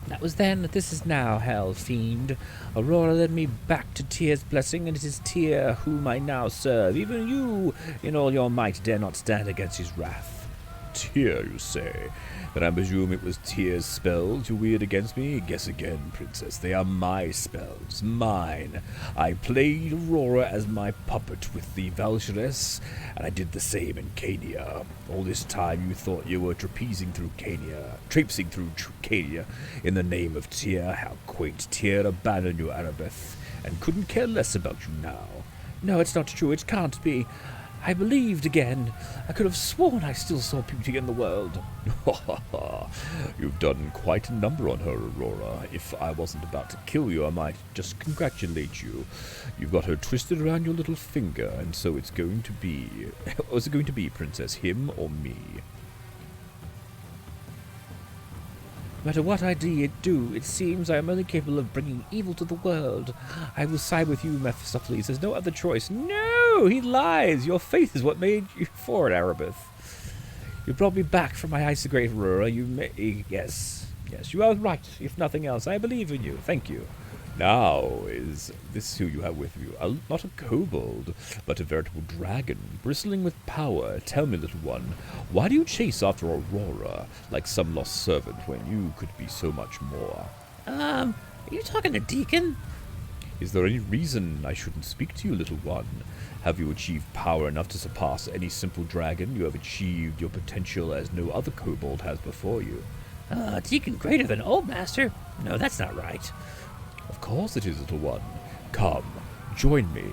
That was then, this is now, hell fiend. Aurora led me back to Tyr's blessing, and it is Tyr whom I now serve. Even you, in all your might, dare not stand against his wrath. Tyr, you say? Then I presume it was Tyr's spells you wielded against me? Guess again, princess. They are my spells. Mine. I played Aurora as my puppet with the Valkyries, and I did the same in Cania. All this time you thought you were traipsing through Cania in the name of Tyr. How quaint. Tyr abandoned you, Arabeth, and couldn't care less about you now. No, it's not true. It can't be. I believed again. I could have sworn I still saw beauty in the world. You've done quite a number on her, Aurora. If I wasn't about to kill you, I might just congratulate you. You've got her twisted around your little finger, and so it's going to be... What's it going to be, princess? Him or me? No matter what I do, it seems I am only capable of bringing evil to the world. I will side with you, Mephistopheles. There's no other choice. No, he lies. Your faith is what made you for it, Arabeth. You brought me back from my icy grave, Aurora. You may... Yes, you are right. If nothing else, I believe in you. Thank you. Now, is this who you have with you? Not a kobold, but a veritable dragon, bristling with power. Tell me, little one, why do you chase after Aurora like some lost servant when you could be so much more? Are you talking to Deekin? Is there any reason I shouldn't speak to you, little one? Have you achieved power enough to surpass any simple dragon? You have achieved your potential as no other kobold has before you. Deekin greater than Old Master? No, that's not right. Of course it is, little one. Come, join me.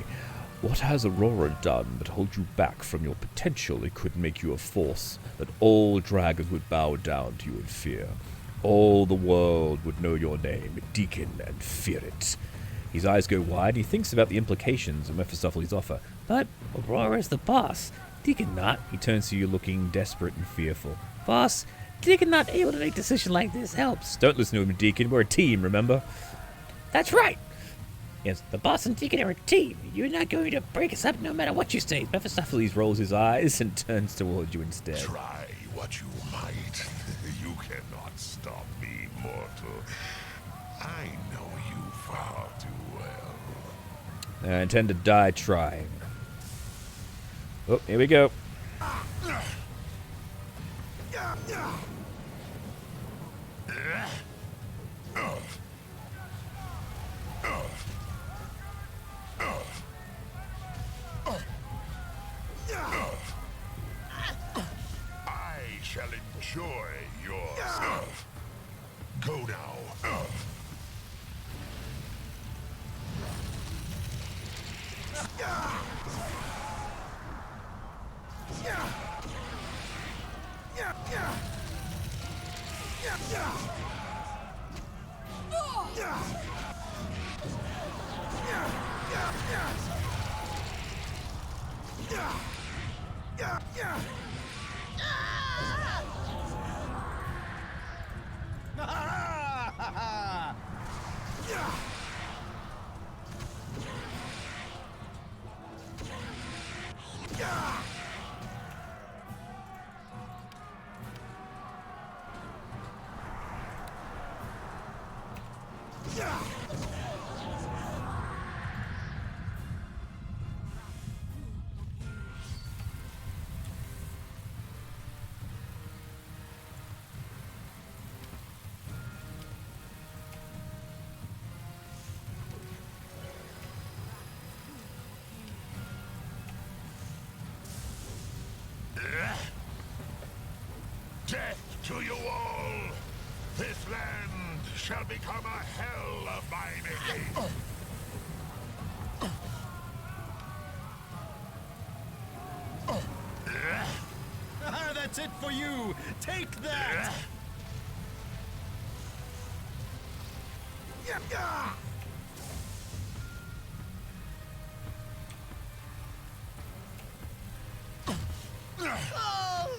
What has Aurora done but hold you back from your potential? It could make you a force that all dragons would bow down to you in fear. All the world would know your name, Deekin, and fear it. His eyes go wide, and he thinks about the implications of Mephistopheles' offer. But Aurora's the boss. Deekin not. He turns to you looking desperate and fearful. Boss, Deekin not able to make a decision like this helps. Don't listen to him, Deekin. We're a team, remember? That's right. Yes, the boss and Deekin are a team. You're not going to break us up no matter what you say. Mephistopheles rolls his eyes and turns towards you instead. Try what you might. You cannot stop me, mortal. I know you far too well. I intend to die trying. Oh, here we go. I shall enjoy your stuff. Go now. shall become a hell of my making. Ah, that's it for you! Take that! Oh,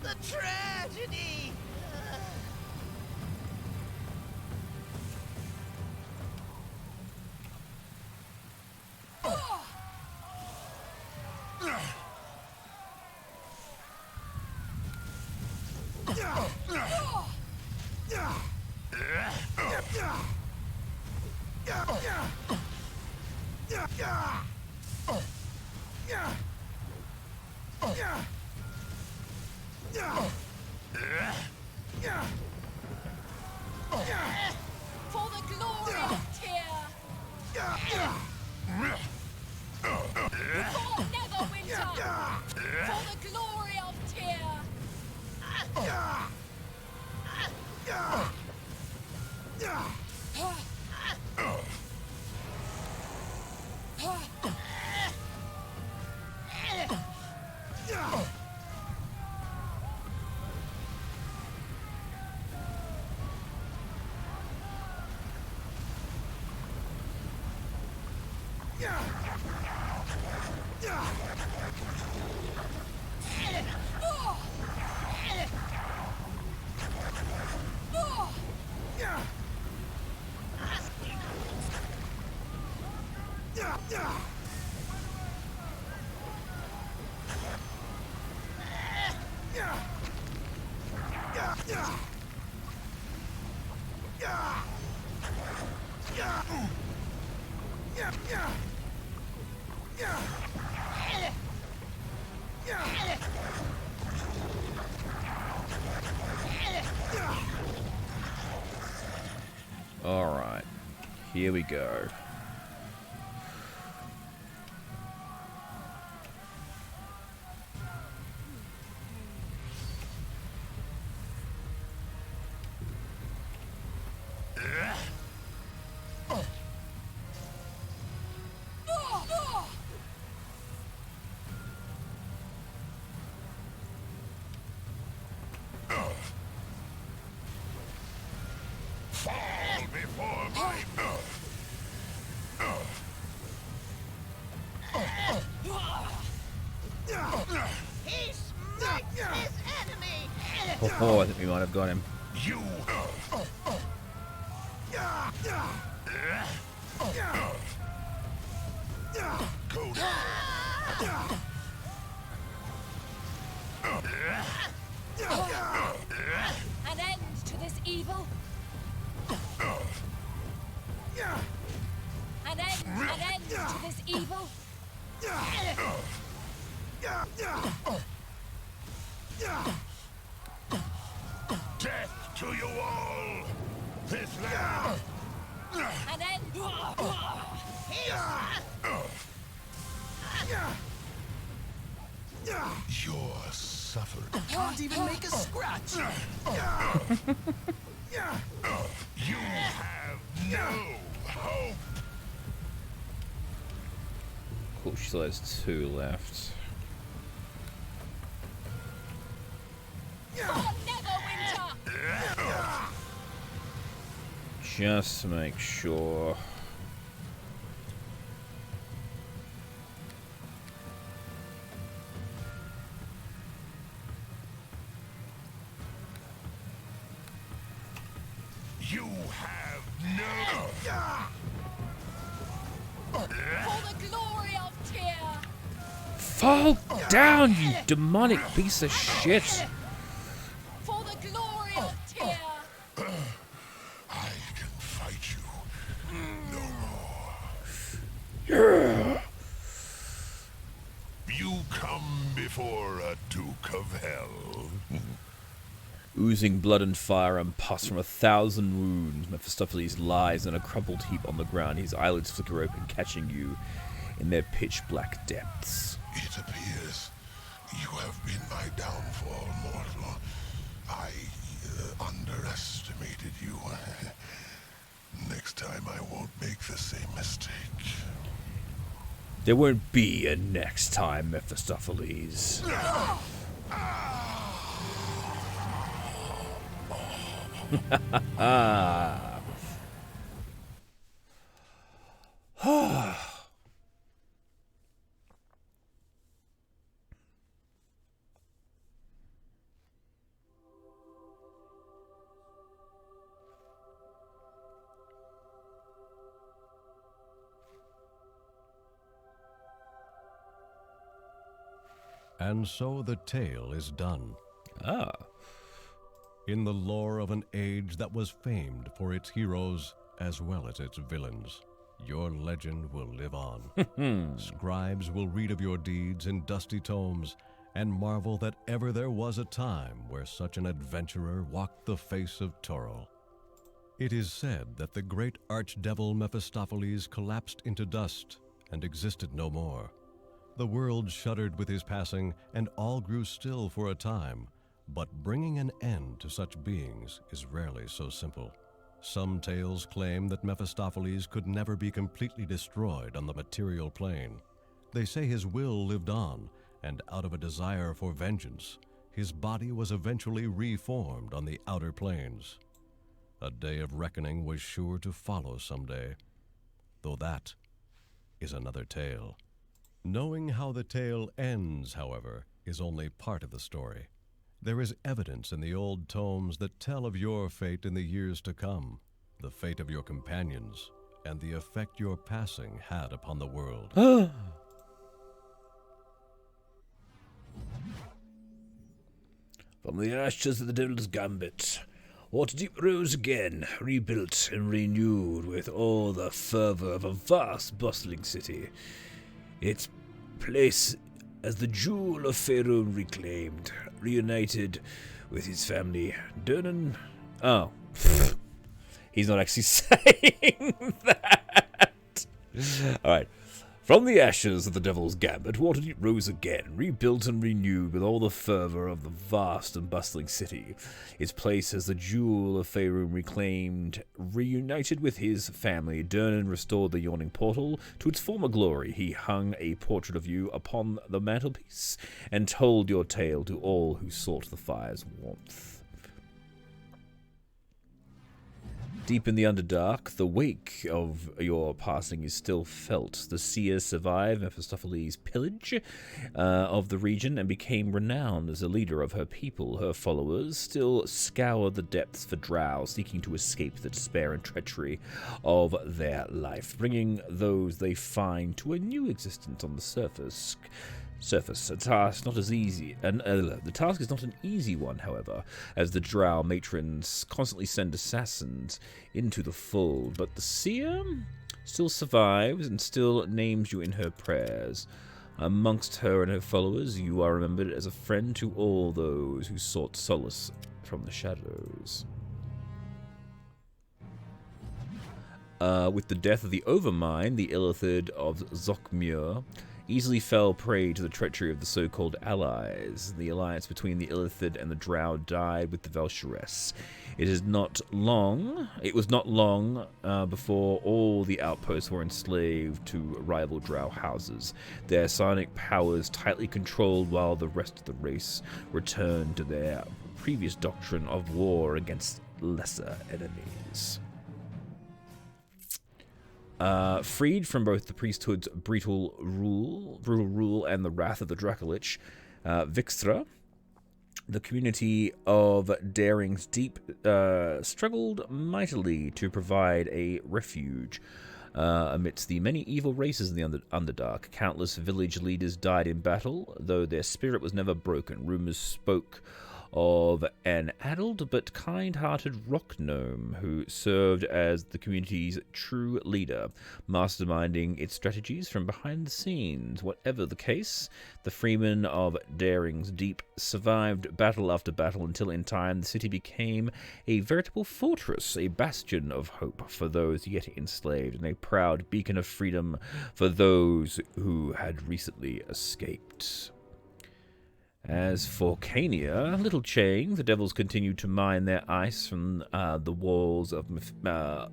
the tragedy! For the glory of Tyr! For Neverwinter! For the glory of Tyr! Alright, here we go. Fall before my He smites his enemy! Oh, I think we might have got him. you. Go down. An end to this evil! An end to this evil! Death to you all. This land. An end! You're suffering. Can't even make a scratch! You have no hope. Cool, she still has 2 left. For Neverwinter! Just to make sure. You have no. For the glory of Tyr! Fall down, you demonic piece of shit! For the glory of Tyr! I can fight you no more. You come before a Duke of Hell. Oozing blood and fire and pus from 1,000 wounds, Mephistopheles lies in a crumpled heap on the ground, his eyelids flicker open, catching you in their pitch-black depths. It appears you have been my downfall, mortal. I underestimated you. Next time I won't make the same mistake. There won't be a next time, Mephistopheles. And so the tale is done. Ah. In the lore of an age that was famed for its heroes as well as its villains, your legend will live on. Scribes will read of your deeds in dusty tomes and marvel that ever there was a time where such an adventurer walked the face of Toril. It is said that the great archdevil Mephistopheles collapsed into dust and existed no more. The world shuddered with his passing, and all grew still for a time. But bringing an end to such beings is rarely so simple. Some tales claim that Mephistopheles could never be completely destroyed on the material plane. They say his will lived on, and out of a desire for vengeance, his body was eventually reformed on the outer planes. A day of reckoning was sure to follow someday, though that is another tale. Knowing how the tale ends, however, is only part of the story. There is evidence in the old tomes that tell of your fate in the years to come, the fate of your companions, and the effect your passing had upon the world. From the ashes of the Devil's Gambit, Waterdeep rose again, rebuilt and renewed with all the fervor of a vast, bustling city. Its place as the jewel of Faerun reclaimed, reunited with his family. Durnan... Oh. He's not actually saying that. Alright. From the ashes of the Devil's Gambit, Waterdeep rose again, rebuilt and renewed with all the fervor of the vast and bustling city. Its place as the jewel of Faerun reclaimed, reunited with his family. Durnan restored the yawning portal to its former glory. He hung a portrait of you upon the mantelpiece and told your tale to all who sought the fire's warmth. Deep in the Underdark, the wake of your passing is still felt. The seers survived Mephistopheles' pillage of the region and became renowned as a leader of her people. Her followers still scour the depths for drow, seeking to escape the despair and treachery of their life, bringing those they find to a new existence on the surface. A task not as easy, and the task is not an easy one, however, as the drow matrons constantly send assassins into the fold. But the seer still survives and still names you in her prayers. Amongst her and her followers, you are remembered as a friend to all those who sought solace from the shadows. With the death of the Overmind, the Illithid of Zokmur easily fell prey to the treachery of the so-called allies. The alliance between the Illithid and the Drow died with the Velshires. It was not long before all the outposts were enslaved to rival Drow houses, their psionic powers tightly controlled, while the rest of the race returned to their previous doctrine of war against lesser enemies. Freed from both the priesthood's brutal rule and the wrath of the Dracolich, Vixtra, the community of Daring's Deep struggled mightily to provide a refuge amidst the many evil races in the Underdark. Countless village leaders died in battle, though their spirit was never broken. Rumors spoke of an addled but kind-hearted rock gnome who served as the community's true leader, masterminding its strategies from behind the scenes. Whatever the case, the freemen of Daring's Deep survived battle after battle until in time the city became a veritable fortress, a bastion of hope for those yet enslaved, and a proud beacon of freedom for those who had recently escaped. As for Cania, Little Chang, the devils continue to mine their ice from the walls of Mephistar.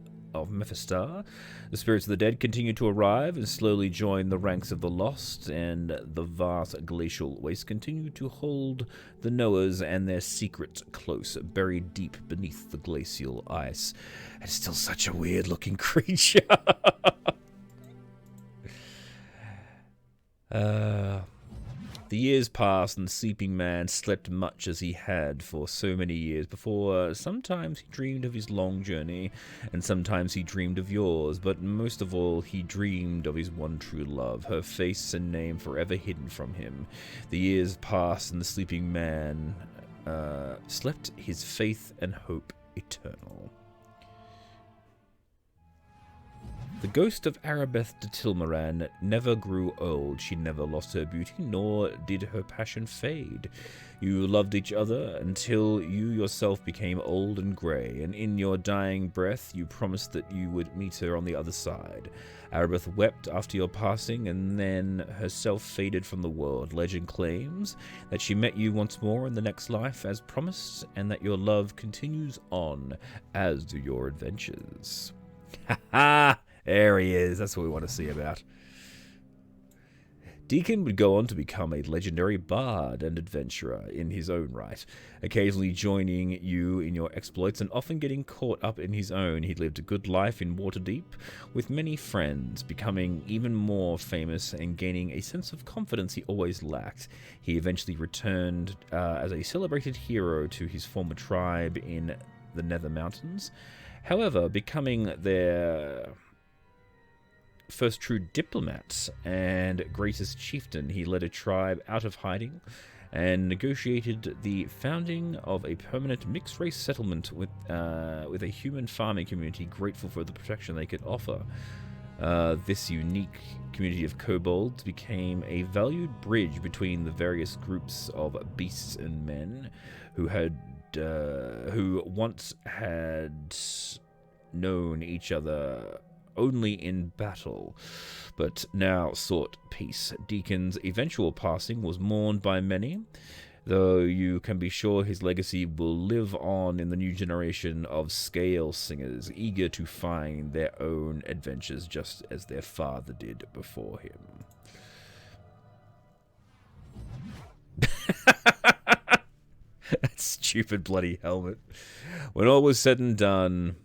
The spirits of the dead continue to arrive and slowly join the ranks of the lost, and the vast glacial wastes continue to hold the knowers and their secret close, buried deep beneath the glacial ice. It's still such a weird-looking creature. The years passed, and the sleeping man slept much as he had for so many years before. Sometimes he dreamed of his long journey, and sometimes he dreamed of yours, but most of all he dreamed of his one true love, her face and name forever hidden from him. The years passed, and the sleeping man slept, his faith and hope eternal. The ghost of Arabeth de Tilmaran never grew old. She never lost her beauty, nor did her passion fade. You loved each other until you yourself became old and grey, and in your dying breath you promised that you would meet her on the other side. Arabeth wept after your passing, and then herself faded from the world. Legend claims that she met you once more in the next life as promised, and that your love continues on, as do your adventures. Ha ha! There he is. That's what we want to see about. Deekin would go on to become a legendary bard and adventurer in his own right, occasionally joining you in your exploits and often getting caught up in his own. He lived a good life in Waterdeep with many friends, becoming even more famous and gaining a sense of confidence he always lacked. He eventually returned as a celebrated hero to his former tribe in the Nether Mountains. However, becoming their first true diplomat and greatest chieftain, he led a tribe out of hiding and negotiated the founding of a permanent mixed-race settlement with a human farming community grateful for the protection they could offer. This unique community of kobolds became a valued bridge between the various groups of beasts and men who once had known each other only in battle, but now sought peace. Deakin's eventual passing was mourned by many, though you can be sure his legacy will live on in the new generation of scale singers, eager to find their own adventures just as their father did before him. That stupid bloody helmet. When all was said and done,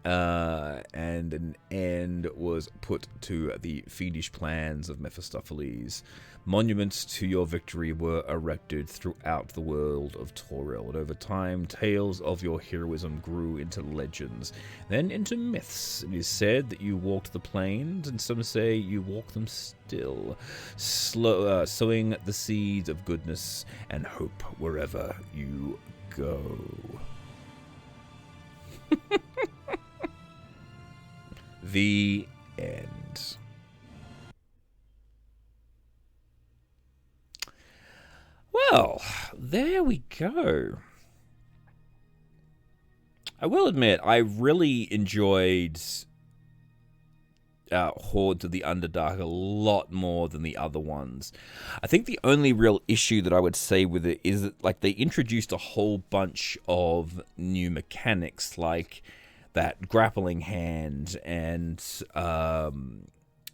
and an end was put to the fiendish plans of Mephistopheles, monuments to your victory were erected throughout the world of Toril, and over time, tales of your heroism grew into legends, then into myths. It is said that you walked the plains, and some say you walk them still, sowing the seeds of goodness and hope wherever you go. The end. Well, there we go. I will admit, I really enjoyed Hordes of the Underdark a lot more than the other ones. I think the only real issue that I would say with it is that, like, they introduced a whole bunch of new mechanics, like that grappling hand and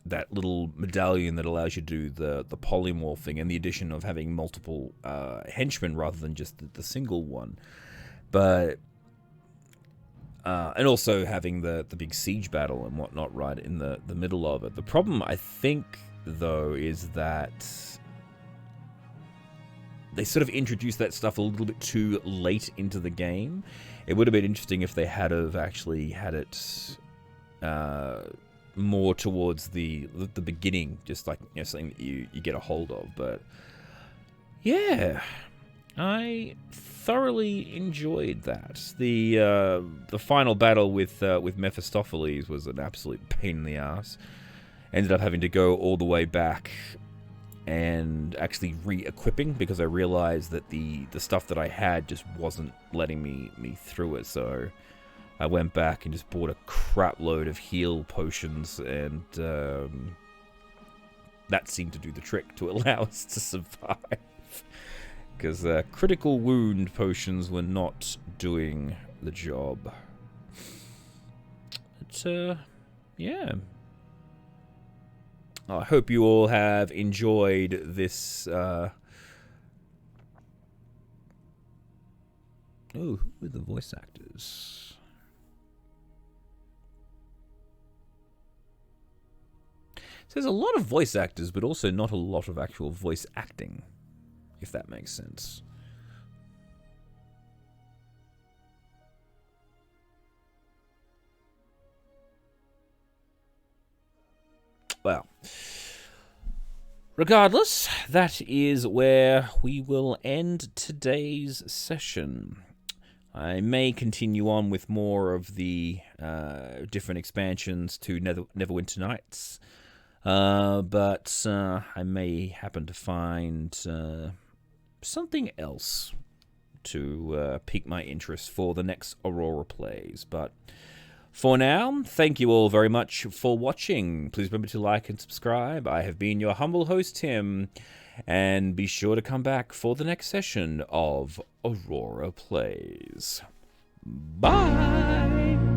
that little medallion that allows you to do the polymorphing, and the addition of having multiple henchmen rather than just the single one. But and also having the big siege battle and whatnot right in the middle of it. The problem, I think, though, is that they sort of introduced that stuff a little bit too late into the game. It would have been interesting if they had have actually had it more towards the beginning, just like, you know, something that you get a hold of. But yeah, I thoroughly enjoyed that. The final battle with Mephistopheles was an absolute pain in the ass. Ended up having to go all the way back and actually re-equipping, because I realized that the stuff that I had just wasn't letting me through it. So I went back and just bought a crap load of heal potions, and that seemed to do the trick to allow us to survive. Because critical wound potions were not doing the job. But, yeah. I hope you all have enjoyed this. Oh, who are the voice actors? So there's a lot of voice actors, but also not a lot of actual voice acting, if that makes sense. Well, regardless, that is where we will end today's session. I may continue on with more of the different expansions to Neverwinter Nights, but I may happen to find something else to pique my interest for the next Aurora plays. But for now, thank you all very much for watching. Please remember to like and subscribe. I have been your humble host, Tim, and be sure to come back for the next session of Aurora Plays. Bye!